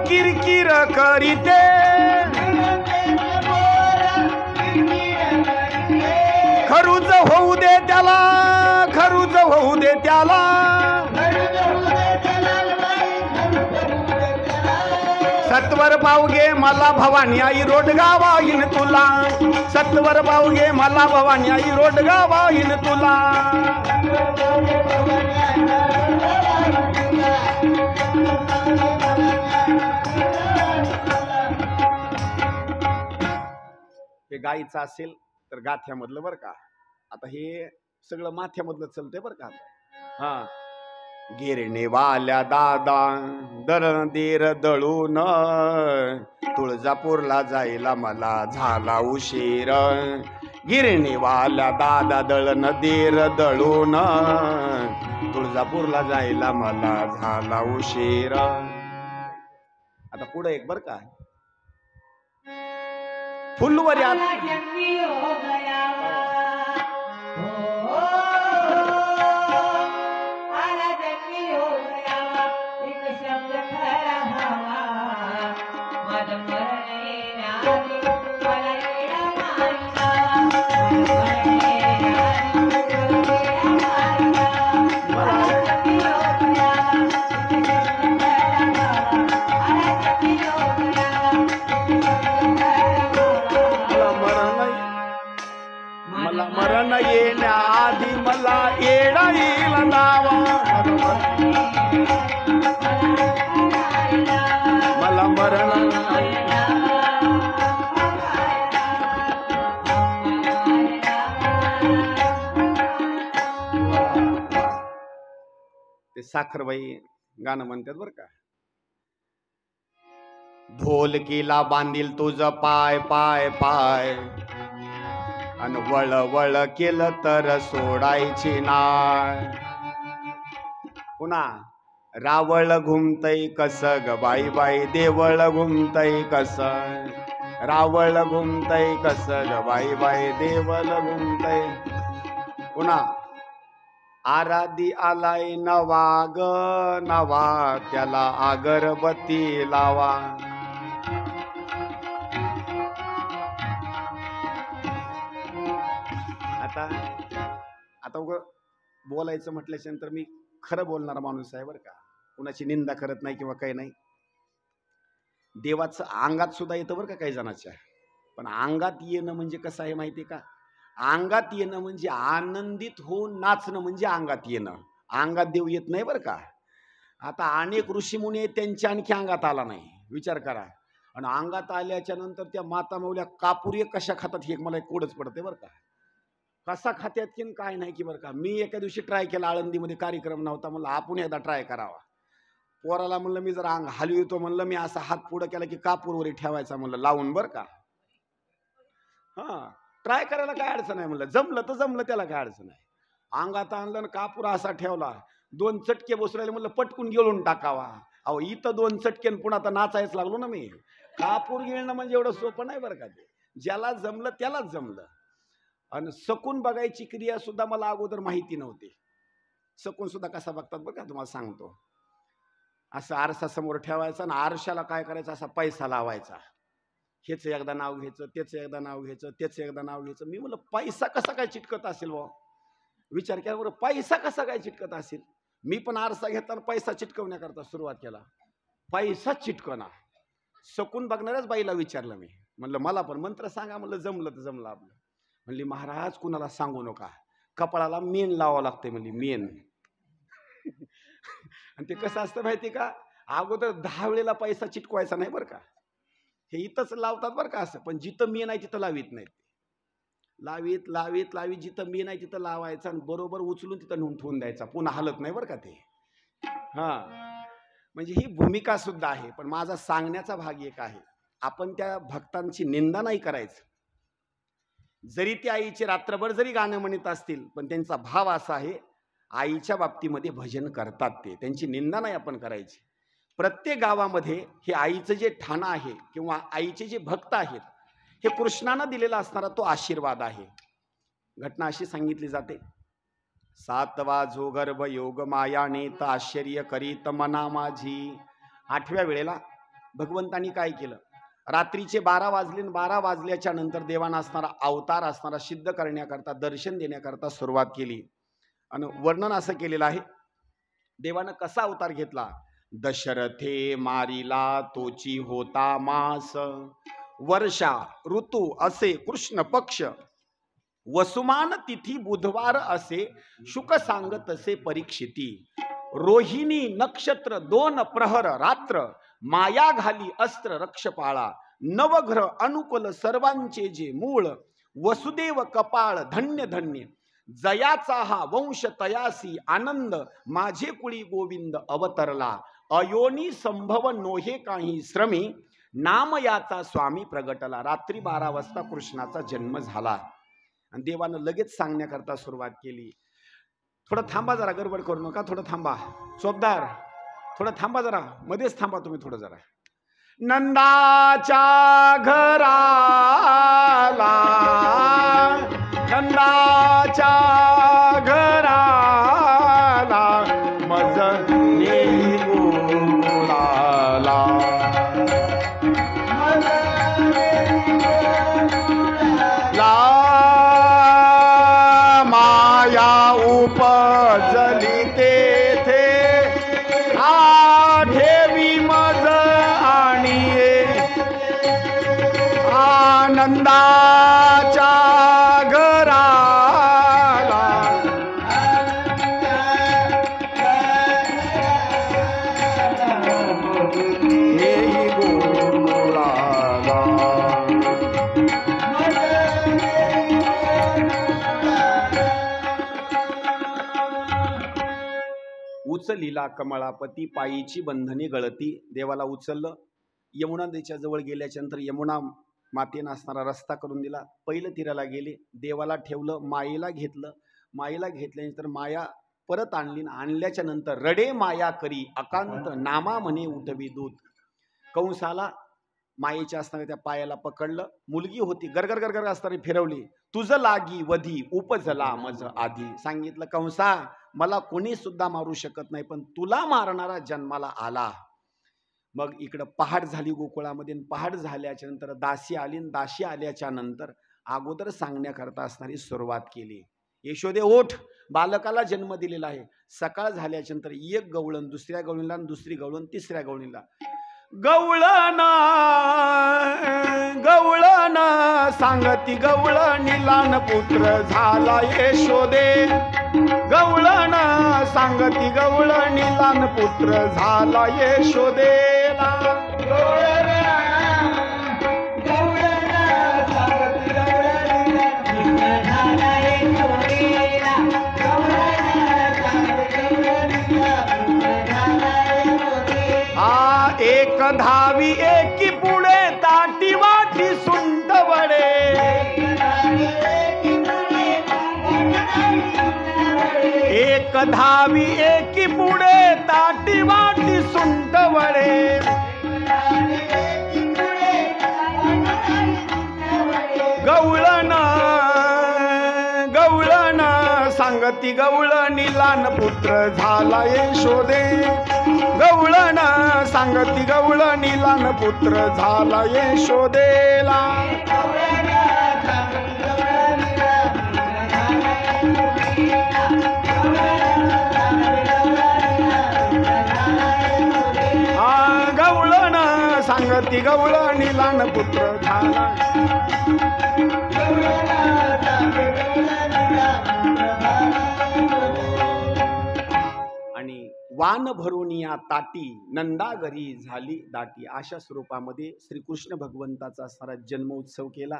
किरकिर करीते, खरूज होऊ दे त्याला, खरूज होऊ दे त्याला. सत्वर पावगे मला भवानी आई रोडगा वाहीन तुला, सत्वर पावगे मला भवानी आई रोडगा वाहीन तुला. हे गाईचं असेल तर गाथ्यामधलं बरं का. आता हे सगळं माथ्यामधलं चलतंय बरं का. हा गिरणीवाल्या दादा दळण देर दळून तुळजापूरला जायला मला झाला उशीर. गिरणीवाल्या दादा दळण देर दळून तुळजापूरला जायला मला झाला उशीर. आता पुढे एक बर का फुलवऱ्यात आला जन्मी हो गयावा. हो, आला जन्मी हो गयावा. एक शब्द खरा भावा. माझं मरण येण्याआधी मला येडा मारिला. माझं मरण येण्याआधी मला येडा मारिला. आला जन्मी हो गयावा. एक शब्द खरा भावा. आला जन्मी हो गयावा. एक शब्द खरा भावा. मला मरण येण्याआधी मला येडा येईल नावा. मला मरण ते साखरबाई गाणं म्हणतात बर का. ढोलकीला बांधील तुझं पाय पाय पाय अन वळ वळ केलं तर सोडायची नाय. पुन्हा रावळ घुमतय कस ग बाई बाई देवळ घुमतय कस. रावळ घुमतय कस ग बाई बाई देवळ घुमतय. पुन्हा आराधी आलाय नवा ग नवा त्याला अगरबत्ती लावा. आता बोलायचं म्हटल्याच्यानंतर मी खरं बोलणारा माणूस आहे बरं का. कुणाची निंदा करत नाही किंवा काही नाही. देवाचं अंगात सुद्धा येतं बरं का काही जणाच्या. पण अंगात येणं म्हणजे कसं आहे माहिती आहे का. अंगात येणं म्हणजे आनंदित होऊन नाचणं म्हणजे अंगात येणं. अंगात देव येत नाही बरं का. आता अनेक ऋषीमुनी आहेत त्यांच्या आणखी अंगात आला नाही. विचार करा. आणि अंगात आल्याच्या नंतर त्या माता मौल्या कापुरी कशा खातात हे मला एक कोडच पडते बरं का. कसा खात्यात की काय नाही की बरं का. मी एका दिवशी ट्राय केला. आळंदीमध्ये कार्यक्रम नव्हता. म्हणलं आपण एकदा ट्राय करावा. पोराला म्हणलं मी जरा अंग हलवितो म्हणलं. मी असा हात पुढं केला की कापूरवरी ठेवायचा म्हणलं लावून बरं का. हा ट्राय करायला काय अडचण आहे म्हणलं. जमलं तर जमलं त्याला काय अडचण आहे. अंगात आणलं कापूर असा ठेवला. 2 चटके बसरायला म्हणलं पटकून गिळून टाकावा. अहो इथं 2 चटके पुन्हा आता नाचायच लागलो ना मी. कापूर गिळणं म्हणजे एवढं सोपं नाही बरं का. ते ज्याला जमलं त्यालाच जमलं. आणि सकून बघायची क्रिया सुद्धा मला अगोदर माहिती नव्हती. सकून सुद्धा कसा बघतात बरं का तुम्हाला सांगतो. असं आरसा समोर ठेवायचा आणि आरशाला काय करायचं असा पैसा लावायचा. हेच एकदा नाव घ्यायचं त्याच एकदा नाव घ्यायचं त्याच एकदा नाव घ्यायचं. मी म्हणलं पैसा कसा काय चिटकत असेल भाऊ. विचार केला बरं पैसा कसा काय चिटकत असेल. मी पण आरसा घेताना पैसा चिटकवण्याकरता सुरुवात केला. पैसा चिटकना. सकून बघणाऱ्याच बाईला विचारलं मी. म्हणलं मला पण मंत्र सांगा. म्हणलं जमलं तर जमलं आपलं. म्हणली महाराज कुणाला सांगू नका. कपाळाला मेन लावावं लागते म्हणली मेन. आणि ते कसं असतं माहिती का. अगोदर 10 वेळेला पैसा चिटकवायचा नाही बरं का. हे इथंच लावतात बरं का असं. पण जिथं मेन आहे तिथं लावीत नाहीत. लावीत लावीत लावीत जिथं मेन आहे तिथं लावायचं आणि बरोबर उचलून तिथं नेऊन ठेवून द्यायचा. पुन्हा हलत नाही बरं का ते. हा म्हणजे ही भूमिका सुद्धा आहे. पण माझा सांगण्याचा भाग एक आहे. आपण त्या भक्तांची निंदा नाही करायचं. जरी ते आईचे रात्रभर जरी गाणं म्हणत असतील पण त्यांचा भाव असा आहे आईच्या बाबतीमध्ये भजन करतात ते. त्यांची निंदा नाही आपण करायची. प्रत्येक गावामध्ये हे आईचं जे ठाणं आहे किंवा आईचे जे भक्त आहेत हे कृष्णानं दिलेला असणारा तो आशीर्वाद आहे. घटना अशी सांगितली जाते. 7वा जो गर्भ योग माया नेत आश्चर्य करीत मना माझी. 8व्या वेळेला भगवंतांनी काय केलं. रात्रीचे 12 वाजले. 12 वाजल्याच्या नंतर देवाना असणारा अवतार असणारा सिद्ध करण्याकरता दर्शन देण्याकरता सुरुवात केली. आणि वर्णन असं केलेलं आहे. देवानं कसा अवतार घेतला. दशरथे मारिला तोची होता मास. वर्षा ऋतू असे कृष्ण पक्ष. वसुमान तिथी बुधवार असे शुक सांगत असे परीक्षिती. रोहिणी नक्षत्र 2 प्रहर रात्र. माया घाली अस्त्र रक्षपाळा. नवग्रह अनुकूल सर्वांचे जे मूळ. वसुदेव कपाळ धन्य धन्य. जयाचा हा वंश तयासी आनंद, माझे कुळी गोविंद अवतरला. अयोनी संभव नोहे काही श्रमी, नाम याचा स्वामी प्रगटला. रात्री 12 वाजता कृष्णाचा जन्म झाला आणि देवानं लगेच सांगण्याकरता सुरुवात केली. थोडं थांबा जरा, गडबड करू नका, थोडं थांबा. चोपदार थोडं थांबा जरा, मध्येच थांबा तुम्ही थोडं जरा. नंदाच्या घराला, नंदाच्या घराला मज नेई गोकुळाला. ला माया उपजली तेथे, ठेवी मज आणिये आनंदाच्या घराला. नेई गोकुळाला. उचलीला कमळापती, पायीची बंधने गळती. देवाला उचललं. यमुना नदीच्या जवळ गेल्याच्या नंतर यमुना मातेनं असणारा रस्ता करून दिला. पहिलं तीराला गेले, देवाला ठेवलं, मायेला घेतलं. मायेला घेतल्यानंतर माया परत आणली. आणल्याच्या नंतर रडे माया करी अकांत, नामा म्हणे उठवी दूत. कंसाला मायेच्या असणाऱ्या त्या पायाला पकडलं. मुलगी होती, गरगर गरगर असणारी फिरवली. तुझं लागी वधी उपजला मज आधी. सांगितलं कंसा मला कोणी सुद्धा मारू शकत नाही, पण तुला मारणारा जन्माला आला. मग इकडं पहाट झाली गोकुळामध्ये. पहाट झाल्याच्या नंतर दासी आली. दासी आल्याच्या नंतर अगोदर सांगण्याकरता असणारी सुरुवात केली. यशोदे ओठ, बालकाला जन्म दिलेला आहे. सकाळ झाल्याच्या नंतर एक गवळण दुसऱ्या गवळणीला, दुसरी गवळण तिसऱ्या गवळणीला. गवळण गवळण सांगती गवळणीला पुत्र झाला यशोदे. गवळण सांगती गवळणीला पुत्र झाला यशोदेला. एक धावी एकी पुढे ताटी वाटी सुंट वडे. एक धावी एकी पुढे ताटी वाटी सुंट वडे. गवळण गवळण सांगती गवळणीला पुत्र झाला यशोदे. गवळण सांगती गवळणीला पुत्र झाला यशोदेला. गवळण सांगती गवळणीला पुत्र झाला. आणि वान भरून या ताटी नंदा घरी झाली दाटी. अशा स्वरूपामध्ये श्रीकृष्ण भगवंताचा असणारा जन्मोत्सव केला.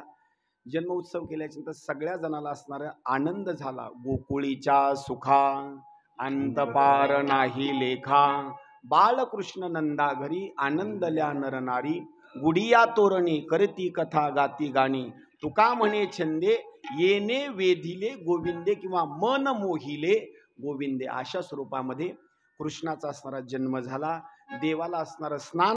जन्मोत्सव केल्याच्या नंतर सगळ्या जणाला असणारा आनंद झाला. गोकुळीच्या सुखा अंतपार नाही लेखा, बाळकृष्ण नंदा घरी आनंदल्या नरनारी. गुडिया तोरणी करती कथा गाती गाणी, तुका म्हणे छंदे येणे वेधिले गोविंदे, किंवा मन मोहिले गोविंदे. अशा स्वरूपामध्ये कृष्णाचा असणारा जन्म झाला. देवाला असणारं स्नान